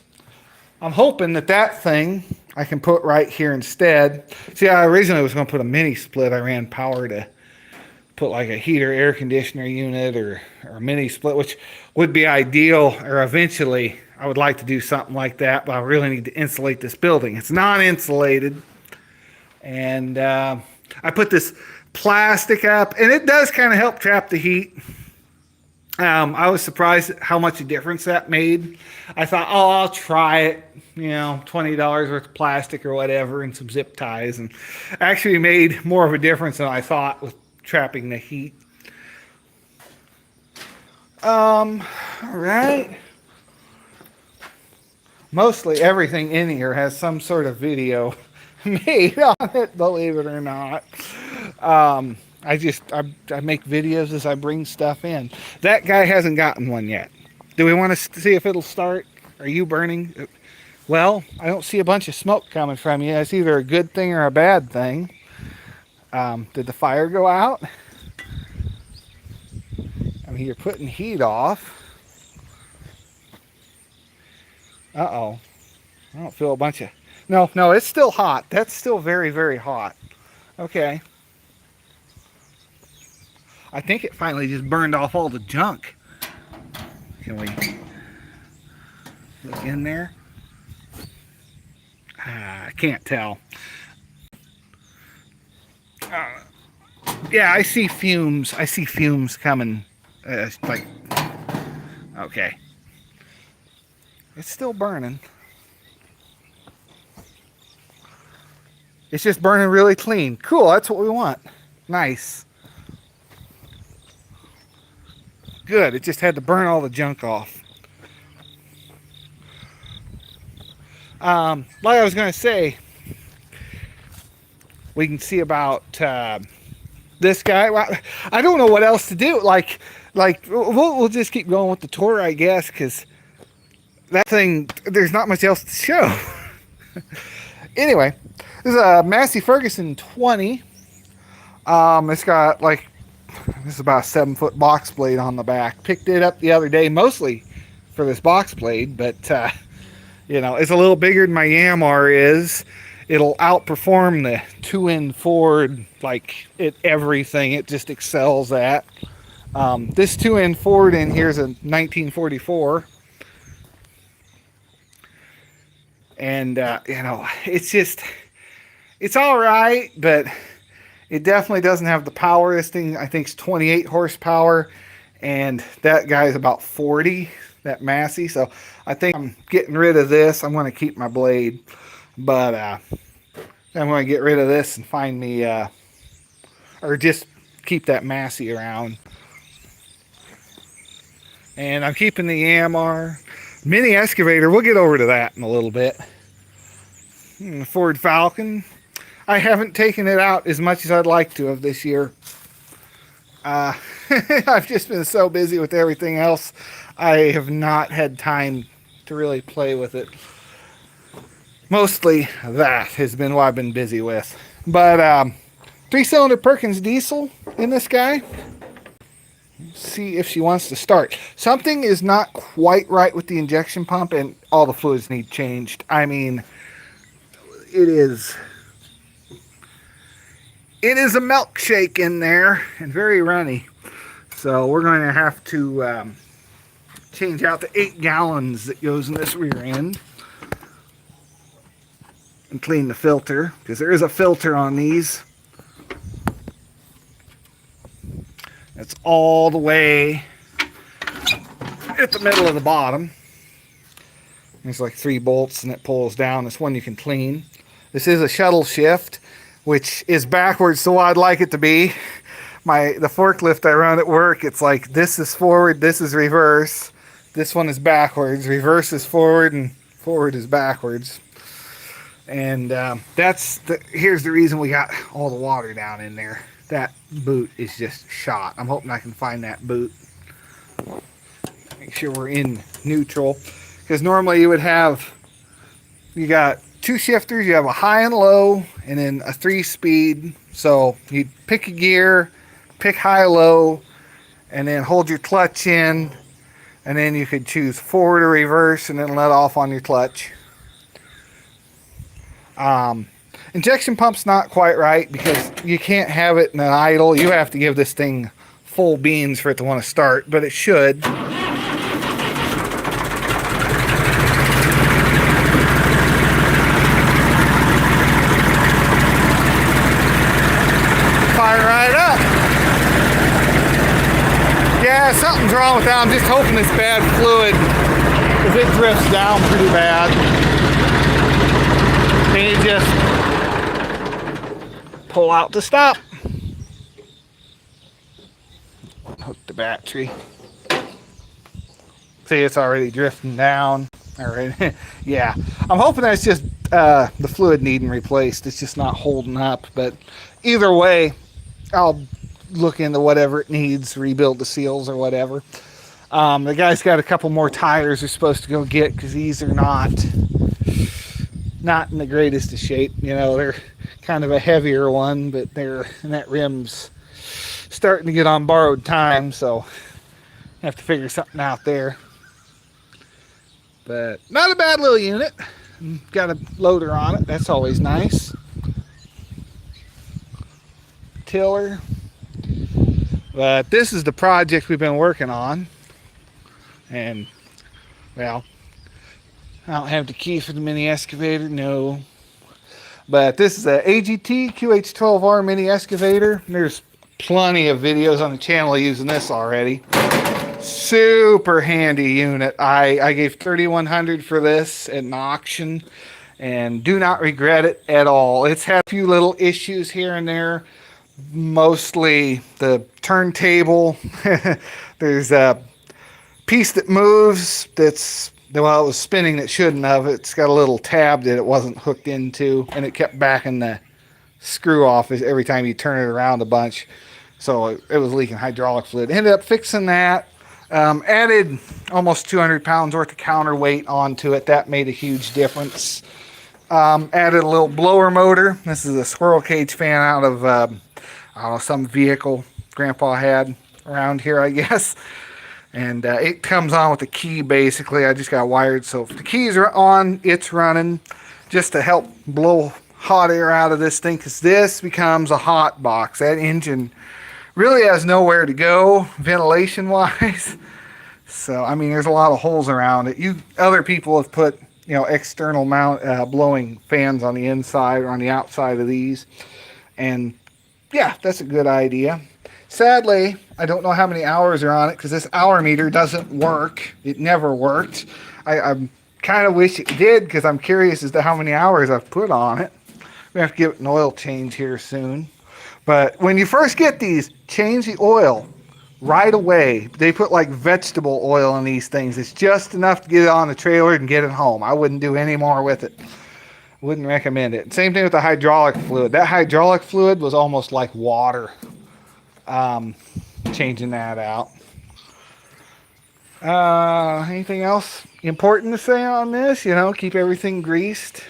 I'm hoping that that thing I can put right here instead. See, I originally was going to put a mini split. I ran power to put like a heater, air conditioner unit, or a mini split, which would be ideal. Or eventually, I would like to do something like that. But I really need to insulate this building. It's non-insulated, and I put this plastic up, and it does kind of help trap the heat. I was surprised at how much a difference that made. I thought, oh, I'll try it, $20 worth of plastic or whatever and some zip ties, and actually made more of a difference than I thought with trapping the heat. All right. Mostly everything in here has some sort of video made on it, believe it or not. I make videos as I bring stuff in. That guy hasn't gotten one yet. Do we want to see if it'll start? Are you burning? Well, I don't see a bunch of smoke coming from you. It's either a good thing or a bad thing. Did the fire go out? I mean, you're putting heat off. Uh-oh. I don't feel a bunch of... No, it's still hot. That's still very, very hot. Okay. I think it finally just burned off all the junk. Can we look in there? I can't tell. Yeah, I see fumes. I see fumes coming. Okay. It's still burning. It's just burning really clean. Cool, that's what we want. Nice. Good, it just had to burn all the junk off. Like I was going to say, we can see about this guy. I don't know what else to do. Like we'll just keep going with the tour, I guess, because that thing, there's not much else to show. Anyway, this is a Massey Ferguson 20. It's got this is about a 7-foot box blade on the back. Picked it up the other day, mostly for this box blade, but it's a little bigger than my Yamar is. It'll outperform the 2-in Ford at everything. It just excels at. This 2-in Ford in here is a 1944. And, it's all right, but it definitely doesn't have the power. This thing, I think, is 28 horsepower, and that guy's about 40, that Massey. So I think I'm getting rid of this. I'm going to keep my blade, but I'm going to get rid of this and find me, or just keep that Massey around. And I'm keeping the Yamar. Mini excavator, we'll get over to that in a little bit. Ford Falcon. I haven't taken it out as much as I'd like to of this year. I've just been so busy with everything else. I have not had time to really play with it. Mostly that has been what I've been busy with. But 3-cylinder Perkins diesel in this guy. See if she wants to start. Something is not quite right with the injection pump, and all the fluids need changed. I mean, it is a milkshake in there and very runny. So we're going to have to change out the 8 gallons that goes in this rear end and clean the filter, because there is a filter on these. It's all the way at the middle of the bottom. There's 3 bolts and it pulls down. This one you can clean. This is a shuttle shift, which is backwards to what I'd like it to be. The forklift I run at work, it's this is forward, this is reverse. This one is backwards. Reverse is forward and forward is backwards. And here's the reason we got all the water down in there. That boot is just shot. I'm hoping I can find that boot. Make sure we're in neutral. Because normally you got 2 shifters. You have a high and low, and then a 3-speed. So you pick a gear, pick high, low, and then hold your clutch in, and then you could choose forward or reverse and then let off on your clutch. Injection pump's not quite right because you can't have it in an idle. You have to give this thing full beans for it to want to start, but it should. Fire right up. Yeah, something's wrong with that. I'm just hoping it's bad fluid because it drifts down pretty bad. Then you just pull out the stop. Hook the battery. See, it's already drifting down. All right. Yeah, I'm hoping that's just the fluid needing replaced. It's just not holding up. But either way, I'll look into whatever it needs, rebuild the seals or whatever. The guy's got a couple more tires we're supposed to go get because these are not in the greatest of shape. You know, they're kind of a heavier one, but and that rim's starting to get on borrowed time, so I have to figure something out there. But not a bad little unit. Got a loader on it. That's always nice. Tiller. But this is the project we've been working on. And, well, I don't have the key for the mini excavator, no. But this is a AGT QH12R mini excavator. There's plenty of videos on the channel using this already. Super handy unit. I gave $3,100 for this at an auction and do not regret it at all. It's had a few little issues here and there. Mostly the turntable. There's a piece that moves that's, well, it was spinning that shouldn't have. It's got a little tab that it wasn't hooked into, and it kept backing the screw off every time you turn it around a bunch. So it was leaking hydraulic fluid. Ended up fixing that. Added almost 200 pounds worth of counterweight onto it. That made a huge difference. Added a little blower motor. This is a squirrel cage fan out of I don't know, some vehicle Grandpa had around here, I guess. And it comes on with a key, basically. I just got wired, so if the keys are on, it's running, just to help blow hot air out of this thing, because this becomes a hot box. That engine really has nowhere to go ventilation-wise. So, I mean, there's a lot of holes around it. Other people have put, you know, external mount blowing fans on the inside or on the outside of these. And, yeah, that's a good idea. Sadly, I don't know how many hours are on it because this hour meter doesn't work. It never worked. I kind of wish it did because I'm curious as to how many hours I've put on it. We have to give it an oil change here soon. But when you first get these, change the oil right away. They put like vegetable oil in these things. It's just enough to get it on the trailer and get it home. I wouldn't do any more with it. Wouldn't recommend it. Same thing with the hydraulic fluid. That hydraulic fluid was almost like water. Changing that out. Anything else important to say on this? You know, keep everything greased.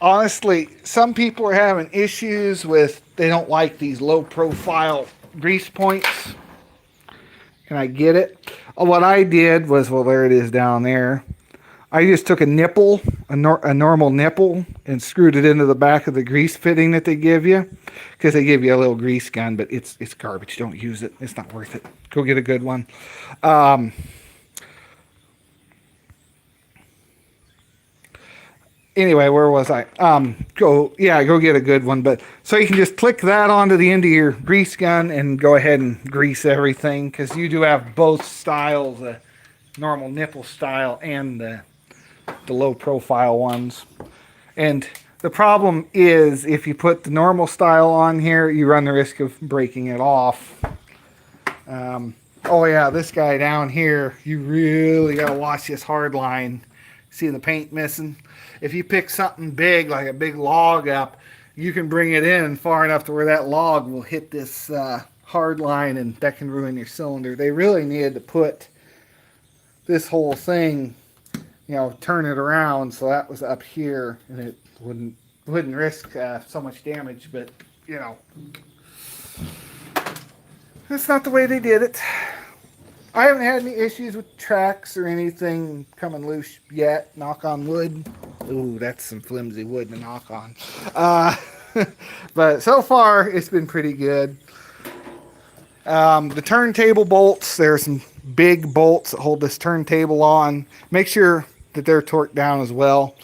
Honestly, some people are having issues with, they don't like these low profile grease points. And I get it. What I did was, well, there it is down there. I just took a nipple, a normal nipple, and screwed it into the back of the grease fitting that they give you. Because they give you a little grease gun, but it's garbage. Don't use it. It's not worth it. Go get a good one. Anyway, where was I? Go get a good one. But so you can just click that onto the end of your grease gun and go ahead and grease everything, because you do have both styles, the normal nipple style and the low profile ones. And the problem is, if you put the normal style on here, you run the risk of breaking it off. Oh yeah, this guy down here, you really gotta watch this hard line. See the paint missing? If you pick something big, like a big log up, you can bring it in far enough to where that log will hit this hard line, and that can ruin your cylinder. They really needed to put this whole thing, you know, turn it around so that was up here, and it wouldn't risk so much damage. But you know, That's not the way they did it. I haven't had any issues with tracks or anything coming loose yet. Knock on wood. Ooh, that's some flimsy wood to knock on. Uh, but so far, it's been pretty good. The turntable bolts, there's some big bolts that hold this turntable on. Make sure that they're torqued down as well,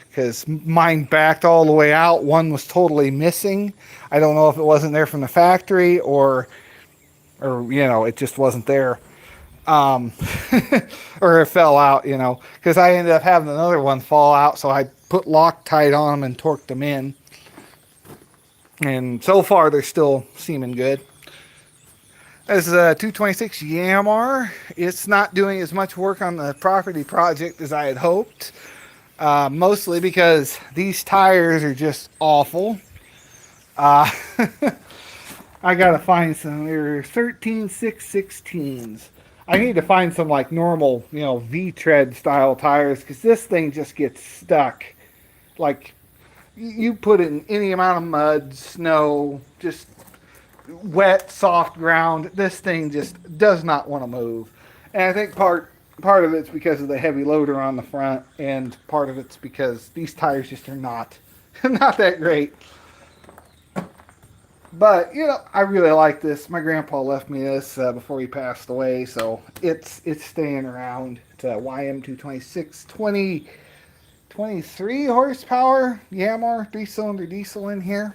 because mine backed all the way out. One was totally missing. I don't know if it wasn't there from the factory or it just wasn't there. um, or it fell out, because I ended up having another one fall out, so I put Loctite on them and torqued them in. And so far, they're still seeming good. This is a 226 Yamar. It's not doing as much work on the property project as I had hoped, mostly because these tires are just awful. Uh, I gotta find some. They're 13.616s. I need to find some like normal, V-tread style tires, because this thing just gets stuck. Like, you put it in any amount of mud, snow, just wet, soft ground. This thing just does not want to move. And I think part of it's because of the heavy loader on the front, and part of it's because these tires just are not not that great. But I really like this. My grandpa left me this before he passed away, so it's staying around. It's a YM226 23 horsepower Yamar 3-cylinder diesel in here.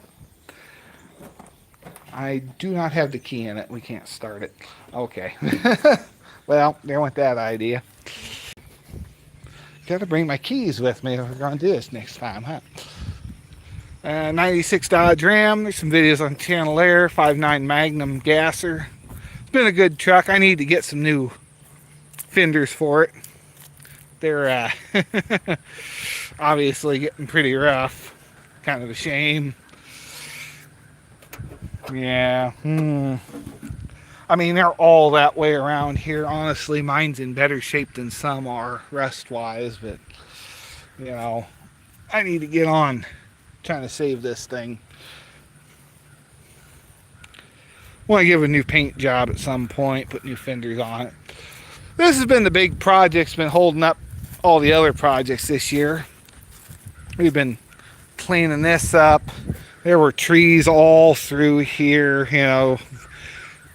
I do not have the key in it. We can't start it. Okay. Well, there went that idea. Got to bring my keys with me if we're going to do this next time, huh? 96 Dodge Ram. There's some videos on the channel there. 5.9 Magnum gasser. It's been a good truck. I need to get some new fenders for it. They're obviously getting pretty rough. Kind of a shame. Yeah. I mean, they're all that way around here. Honestly, mine's in better shape than some are, rust-wise. But, I need to get on trying to save this thing. Want to give a new paint job at some point, put new fenders on it. This has been the big project that's been holding up all the other projects this year. We've been cleaning this up. There were trees all through here,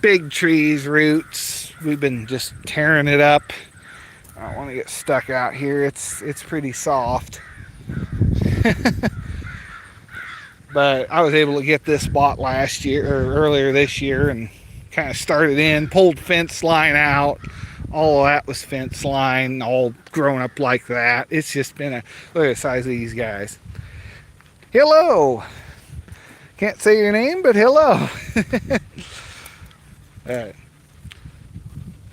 big trees, roots. We've been just tearing it up. I don't want to get stuck out here. It's pretty soft. But I was able to get this bought last year or earlier this year and kind of started in, pulled fence line out. All of that was fence line, all grown up like that. It's just been look at the size of these guys. Hello. Can't say your name, but hello. You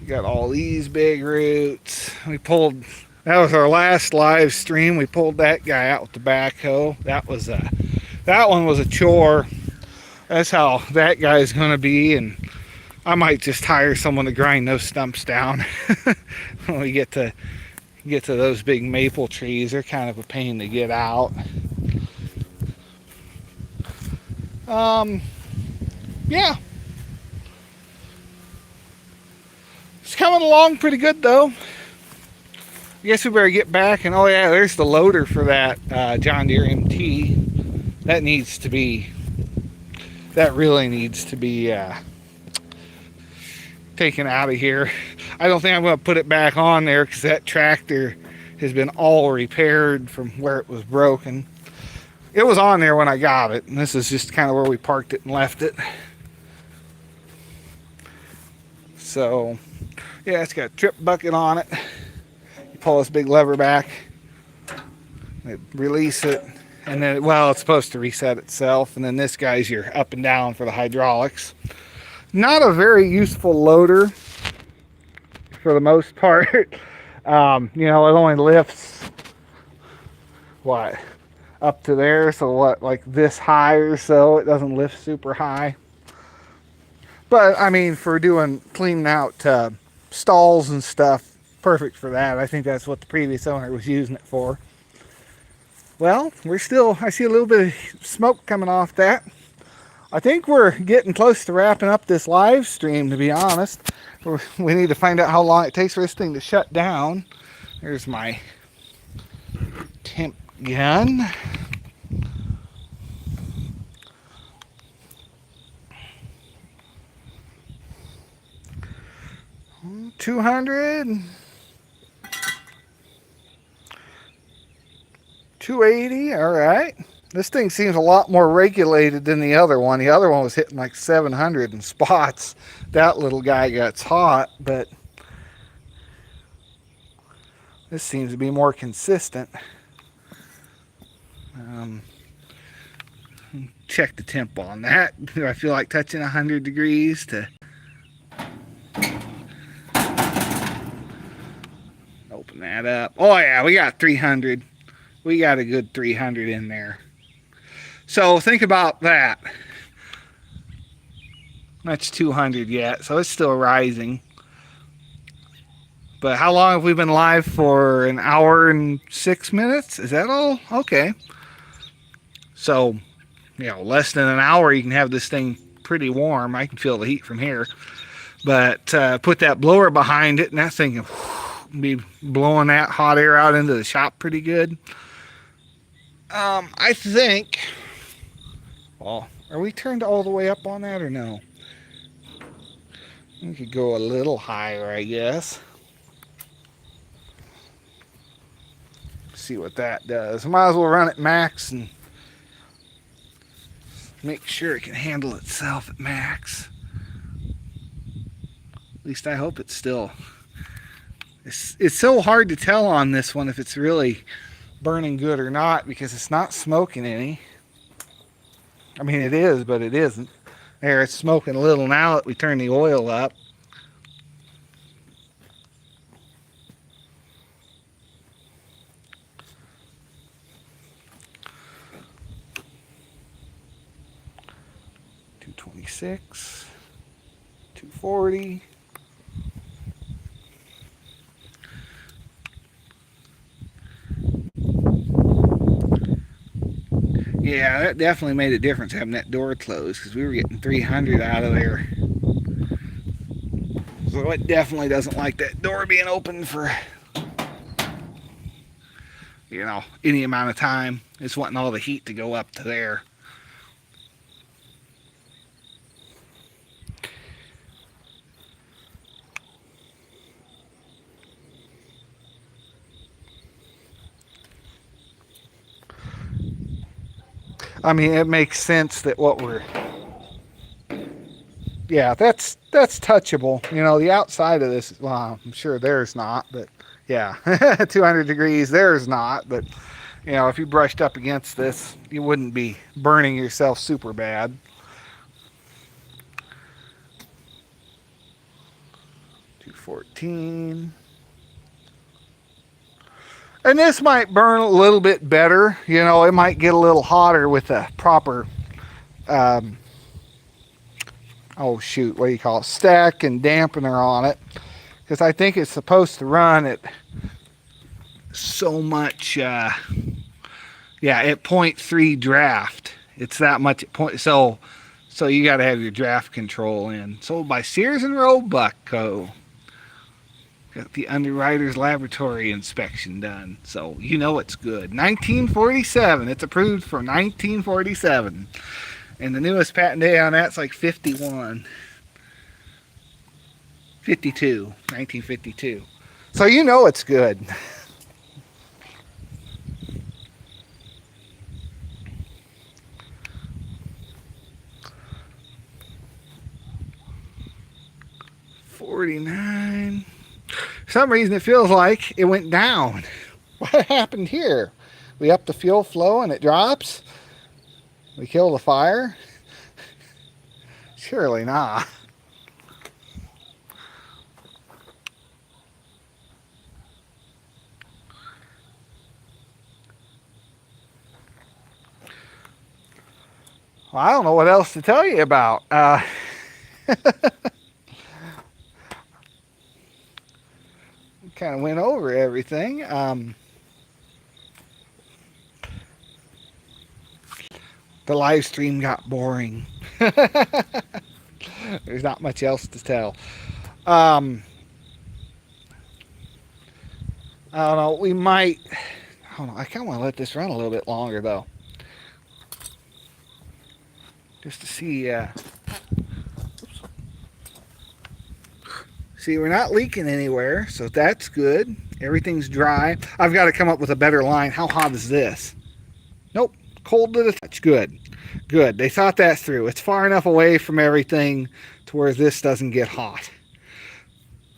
got all these big roots. That was our last live stream. We pulled that guy out with the backhoe. That one was a chore. That's how that guy's going to be, and I might just hire someone to grind those stumps down. When we get to those big maple trees, they're kind of a pain to get out. Yeah. It's coming along pretty good, though. I guess we better get back, and there's the loader for that John Deere MT. That really needs to be taken out of here. I don't think I'm going to put it back on there, because that tractor has been all repaired from where it was broken. It was on there when I got it, and this is just kind of where we parked it and left it. So, yeah, it's got a trip bucket on it. You pull this big lever back, release it, and then, it's supposed to reset itself. And then this guy's your up and down for the hydraulics. Not a very useful loader for the most part. It only lifts up to there, so like this high or so. It doesn't lift super high. But I mean, for cleaning out stalls and stuff, perfect for that. I think that's what the previous owner was using it for. Well, I see a little bit of smoke coming off that. I think we're getting close to wrapping up this live stream, to be honest. We need to find out how long it takes for this thing to shut down. There's my temp gun. $200, $280. All right. This thing seems a lot more regulated than the other one. The other one was hitting like 700 in spots. That little guy gets hot, but this seems to be more consistent. Check the temp on that. Do I feel like touching 100 degrees to open that up? Oh yeah, we got 300. We got a good 300 in there. So think about that. That's 200 yet, so it's still rising. But how long have we been live for? An hour and 6 minutes? Is that all? Okay. So, less than an hour you can have this thing pretty warm. I can feel the heat from here. But put that blower behind it and that thing can be blowing that hot air out into the shop pretty good. I think... Well, are we turned all the way up on that or no? We could go a little higher, I guess. See what that does. Might as well run it max and make sure it can handle itself at max. At least I hope it's still... It's so hard to tell on this one if it's really burning good or not because it's not smoking any. I mean, it is, but it isn't. There, it's smoking a little now that we turn the oil up. $226, $240. Yeah, that definitely made a difference having that door closed because we were getting 300 out of there. So it definitely doesn't like that door being open for, any amount of time. It's wanting all the heat to go up to there. I mean, it makes sense that what we're... Yeah, that's touchable. The outside of this, well, I'm sure there's not, but yeah, 200 degrees, there's not, but, if you brushed up against this, you wouldn't be burning yourself super bad. $214. And this might burn a little bit better. It might get a little hotter with a proper, what do you call it? Stack and dampener on it. Because I think it's supposed to run at so much, at 0.3 draft. It's that much at point. So you got to have your draft control in. Sold by Sears and Roebuck Co. Got the Underwriters Laboratory inspection done, so it's good. 1947. It's approved for 1947, and the newest patent day on that's like 51, 52, 1952. So it's good. $49. For some reason it feels like it went down. What happened here? We up the fuel flow and it drops? We kill the fire? Surely not. Well, I don't know what else to tell you about. Kind of went over everything. The live stream got boring. There's not much else to tell. Um, I don't know. We might. I don't know. I kind of want to let this run a little bit longer though, just to see. See, we're not leaking anywhere, so that's good. Everything's dry. I've got to come up with a better line. How hot is this? Nope. Cold to the touch. Good. Good. They thought that through. It's far enough away from everything to where this doesn't get hot.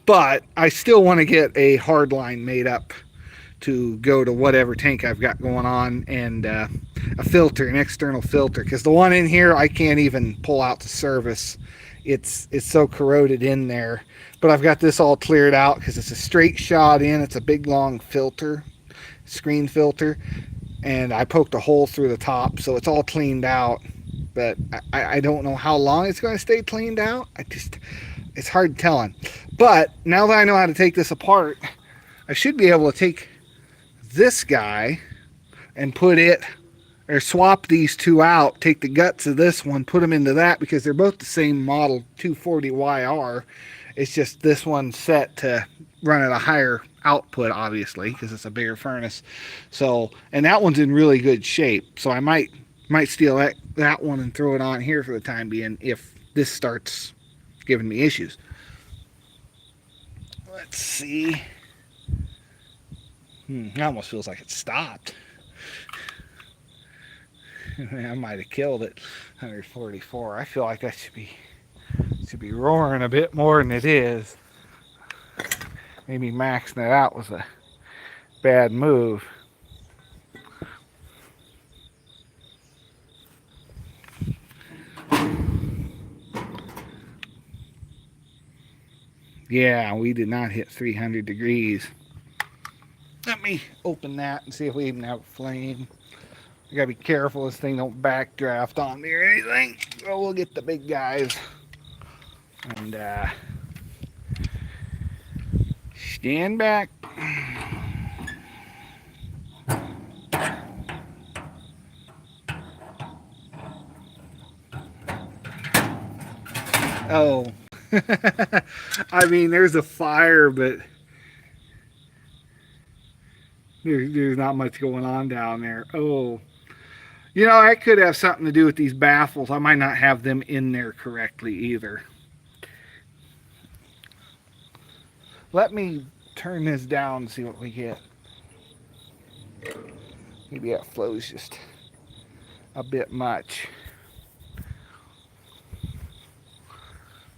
But I still want to get a hard line made up to go to whatever tank I've got going on, and a filter, an external filter, because the one in here I can't even pull out to service. It's so corroded in there. But I've got this all cleared out because it's a straight shot in. It's a big long filter, screen filter, and I poked a hole through the top, so it's all cleaned out. But I don't know how long it's going to stay cleaned out. It's hard telling. But now that I know how to take this apart, I should be able to take this guy and put it, or swap these two out, take the guts of this one, put them into that, because they're both the same model 240YR. It's just this one's set to run at a higher output, obviously, because it's a bigger furnace. So, and that one's in really good shape. So I might steal that one and throw it on here for the time being if this starts giving me issues. Let's see. It almost feels like it stopped. I might have killed it. 144. I feel like that should be roaring a bit more than it is. Maybe maxing it out was a bad move. Yeah, we did not hit 300 degrees. Let me open that and see if we even have a flame. I gotta be careful this thing don't backdraft on me or anything. So we'll get the big guys and stand back. Oh, I mean, there's a fire, but there's not much going on down there. Oh, you know, that could have something to do with these baffles. I might not have them in there correctly either. Let me turn this down and see what we get. Maybe that flow's just a bit much.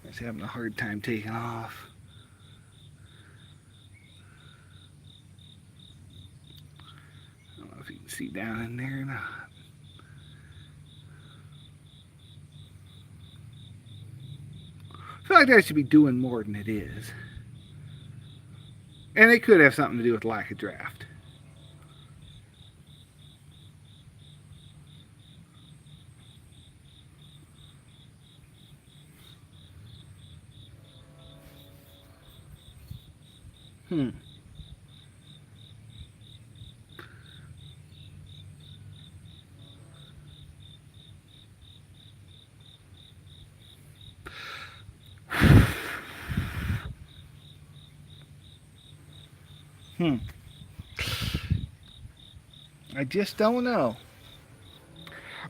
It's having a hard time taking off. I don't know if you can see down in there or not. I feel like that should be doing more than it is. And it could have something to do with lack of draft. I just don't know.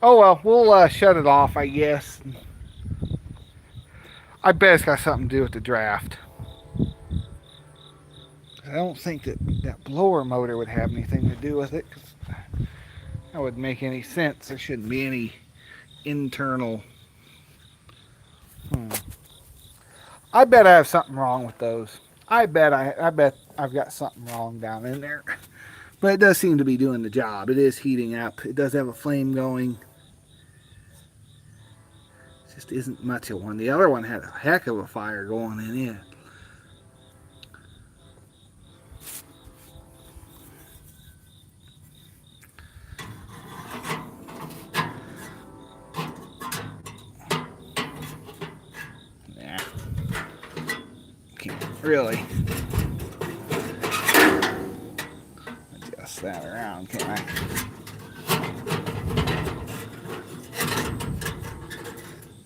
Oh well, we'll shut it off, I guess. I bet it's got something to do with the draft. I don't think that blower motor would have anything to do with it, because that wouldn't make any sense. There shouldn't be any internal. I bet I have something wrong with those. I bet I've got something wrong down in there. But it does seem to be doing the job. It is heating up. It does have a flame going. It just isn't much of one. The other one had a heck of a fire going in it. Yeah. Can't really adjust that around, can I?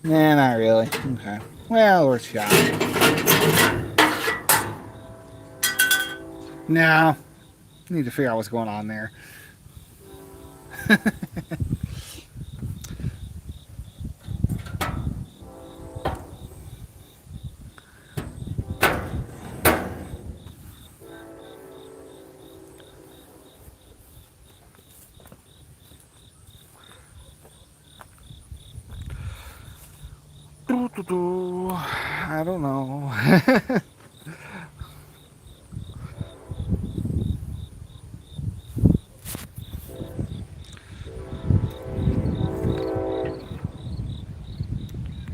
Nah, not really. Okay. Well, worth a shot. No. Need to figure out what's going on there. I don't know.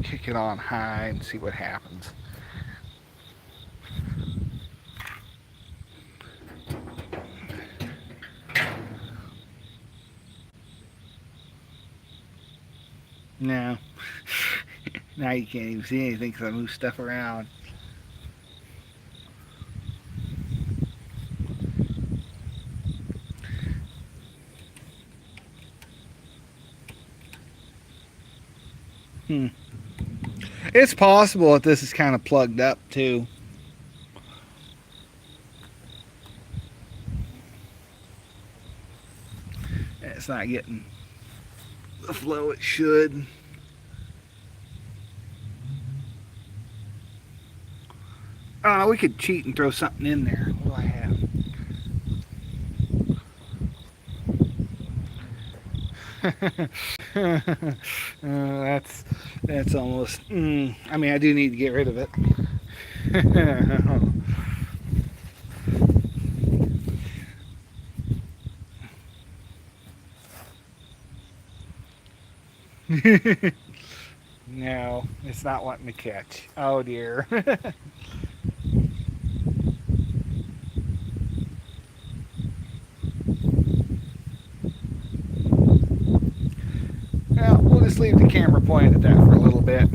Kick it on high and see what happens. No. Now you can't even see anything because I move stuff around. Hmm. It's possible that this is kind of plugged up too. It's not getting the flow it should. We could cheat and throw something in there. What do I have? That's almost. I mean, I do need to get rid of it. No, it's not wanting to catch. Oh dear. Well, we'll just leave the camera pointed at that for a little bit.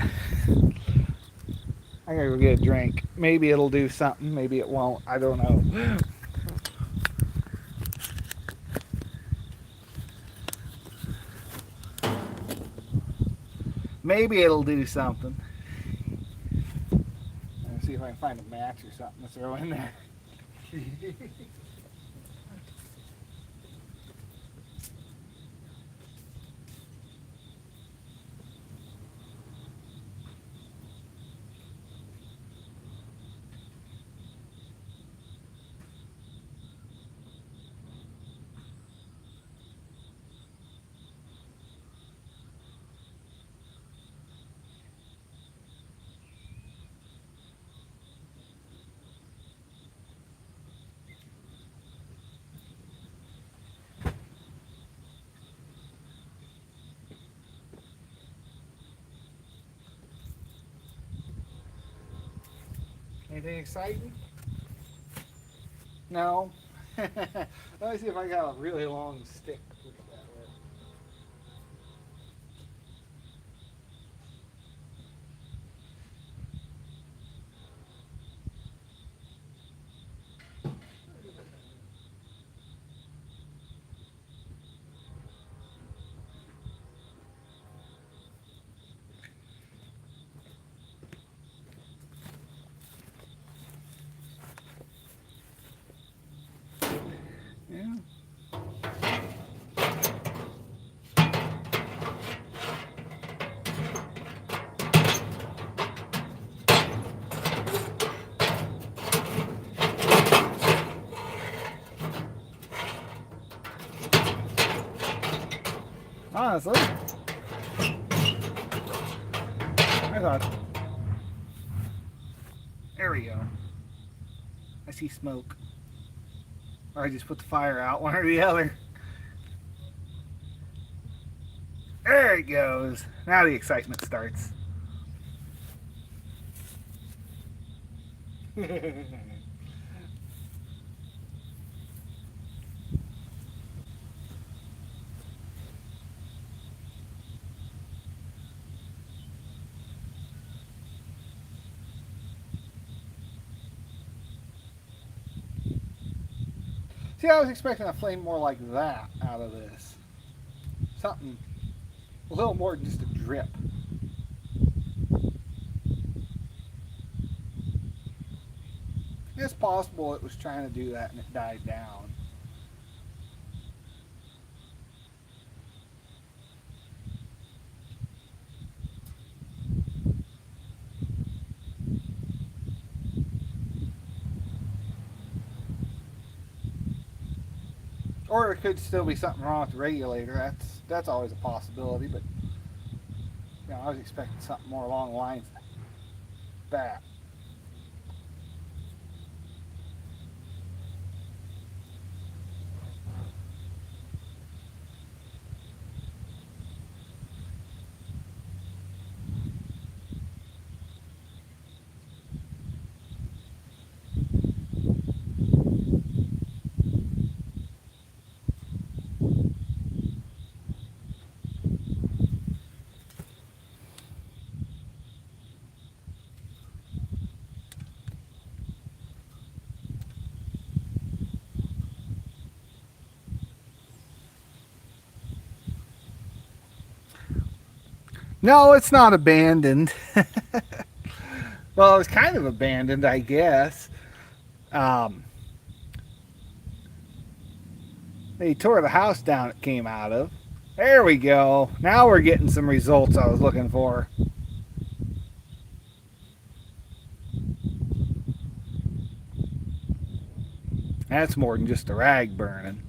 I gotta go get a drink. Maybe it'll do something. Maybe it won't. I don't know. Maybe it'll do something. Let's see if I can find a match or something to throw in there. Anything exciting? No. Let me see if I got a really long stick. Yeah. Honestly, I thought. There we go. I see smoke. Or I just put the fire out, one or the other. There it goes. Now the excitement starts. See, I was expecting a flame more like that out of this. Something a little more than just a drip. It's possible it was trying to do that and it died down. Or it could still be something wrong with the regulator. That's always a possibility, but I was expecting something more along the lines of that. No, it's not abandoned. Well, it's kind of abandoned, I guess. Um, they tore the house down it came out of. There we go. Now we're getting some results I was looking for. That's more than just a rag burning.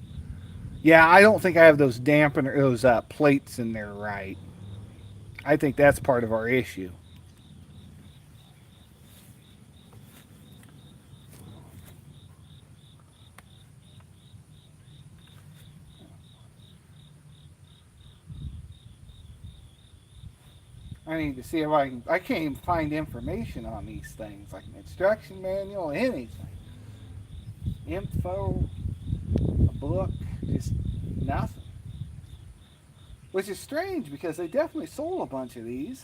Yeah, I don't think I have those dampener, those plates in there right. I think that's part of our issue. I need to see if I can. I can't even find information on these things, like an instruction manual, anything. Info, a book, just nothing. Which is strange because they definitely sold a bunch of these.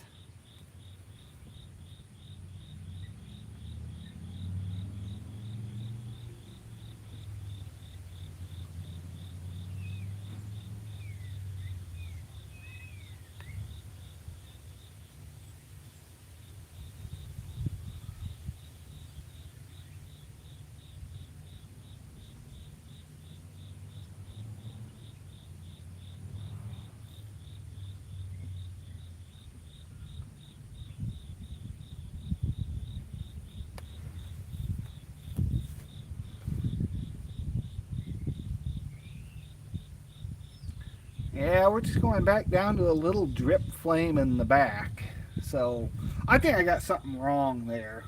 Yeah, we're just going back down to a little drip flame in the back. So I think I got something wrong there.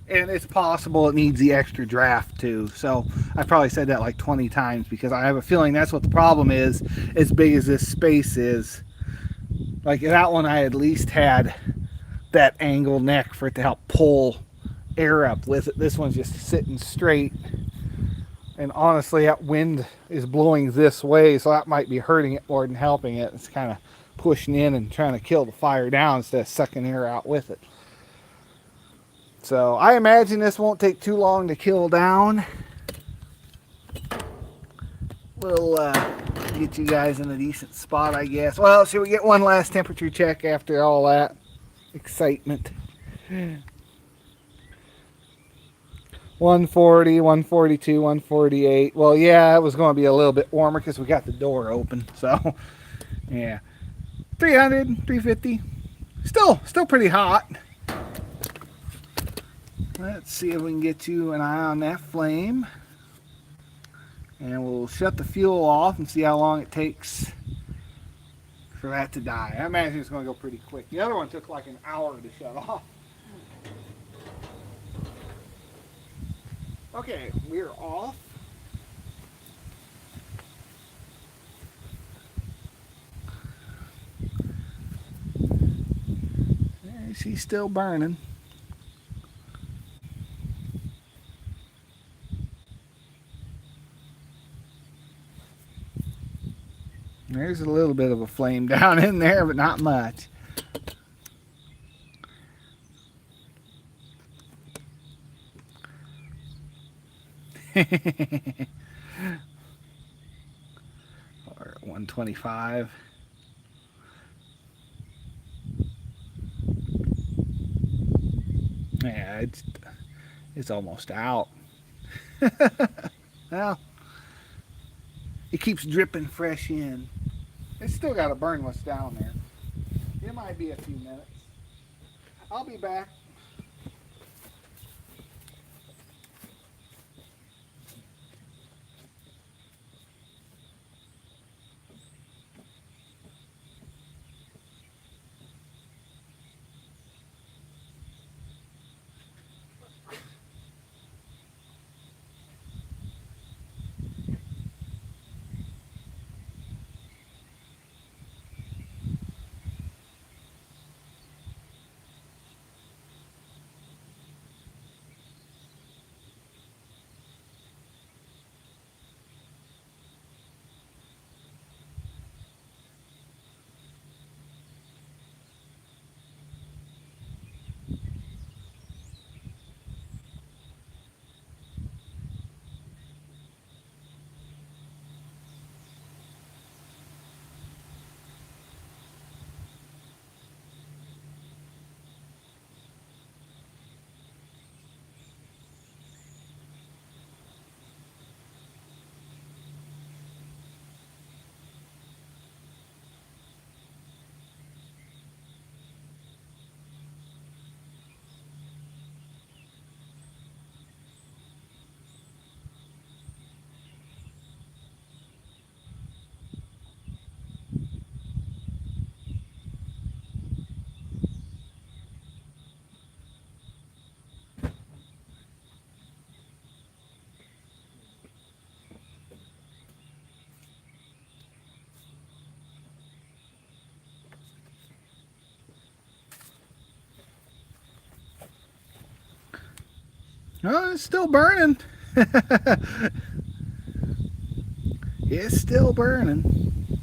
And it's possible it needs the extra draft too. So I probably said that like 20 times because I have a feeling that's what the problem is, as big as this space is. Like that one, I at least had that angle neck for it to help pull air up with it. This one's just sitting straight. And honestly, that wind is blowing this way, so that might be hurting it more than helping it. It's kind of pushing in and trying to kill the fire down instead of sucking air out with it. So I imagine this won't take too long to kill down. We'll get you guys in a decent spot, I guess. Well, should we get one last temperature check after all that excitement? 140, 142, 148. Well, yeah, it was going to be a little bit warmer because we got the door open. So, yeah. 300, 350. Still pretty hot. Let's see if we can get you an eye on that flame. And we'll shut the fuel off and see how long it takes for that to die. I imagine it's going to go pretty quick. The other one took like an hour to shut off. Okay, we're off. She's still burning. There's a little bit of a flame down in there, but not much. Or 125. Yeah, It's almost out. Well, it keeps dripping fresh in. It's still got to burn what's down there. It might be a few minutes. I'll be back. Oh, it's still burning. It's still burning.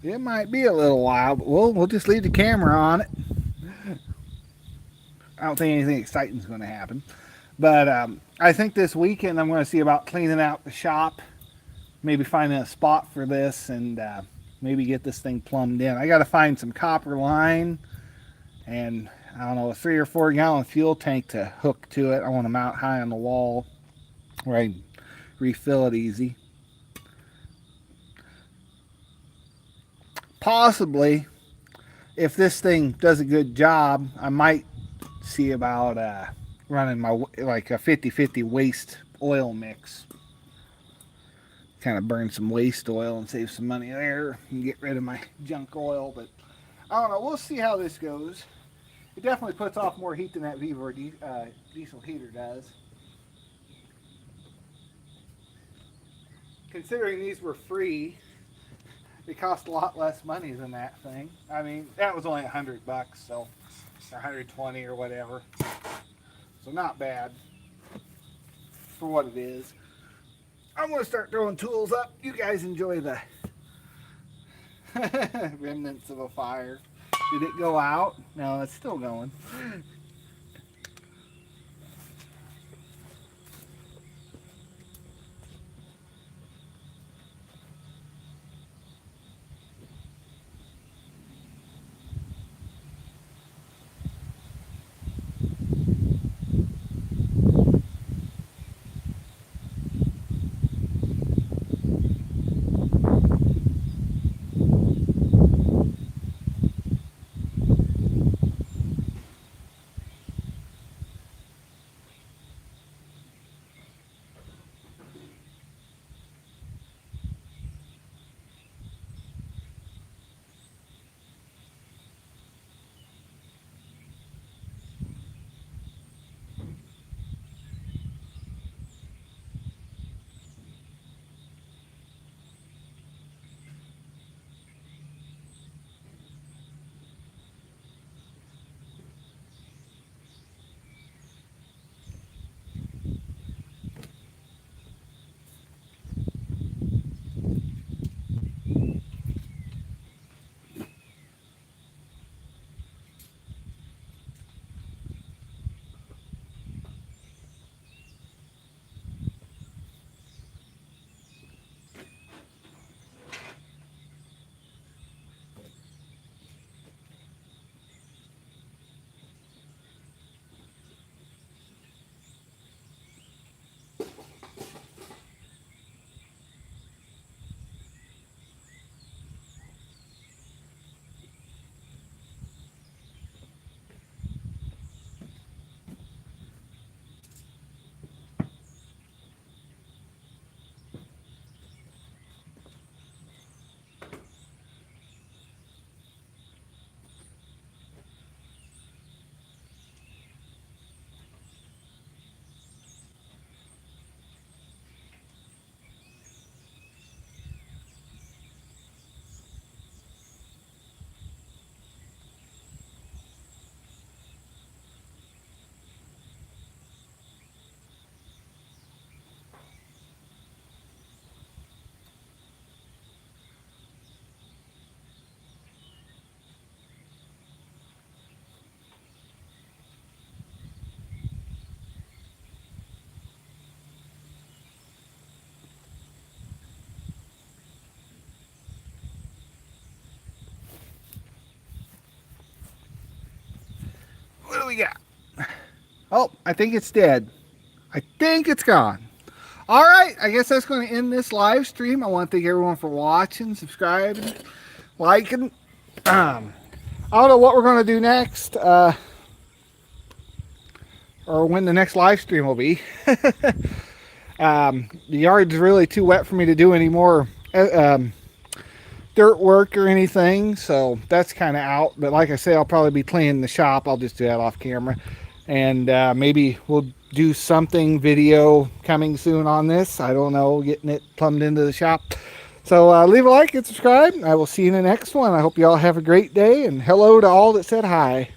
It might be a little while, but we'll just leave the camera on it. I don't think anything exciting is going to happen. But I think this weekend I'm going to see about cleaning out the shop, maybe finding a spot for this, and maybe get this thing plumbed in. I got to find some copper line and I don't know, a 3 or 4 gallon fuel tank to hook to it. I want to mount high on the wall where I can refill it easy. Possibly, if this thing does a good job, I might see about running my like a 50-50 waste oil mix. Kind of burn some waste oil and save some money there and get rid of my junk oil. But I don't know. We'll see how this goes. It definitely puts off more heat than that Vivor diesel heater does. Considering these were free, they cost a lot less money than that thing. I mean, that was only $100, so or 120 or whatever. So not bad for what it is. I'm gonna start throwing tools up. You guys enjoy the remnants of a fire. Did it go out? No, it's still going. Oh, I think it's dead. I think it's gone. All right, I guess that's going to end this live stream. I want to thank everyone for watching, subscribing, liking. I don't know what we're going to do next, or when the next live stream will be. The yard's really too wet for me to do any more dirt work or anything, so that's kind of out. But like I say, I'll probably be cleaning the shop. I'll just do that off camera, and maybe we'll do something video coming soon on this. I don't know, getting it plumbed into the shop. So leave a like and subscribe. I will see you in the next one. I hope you all have a great day, and hello to all that said hi.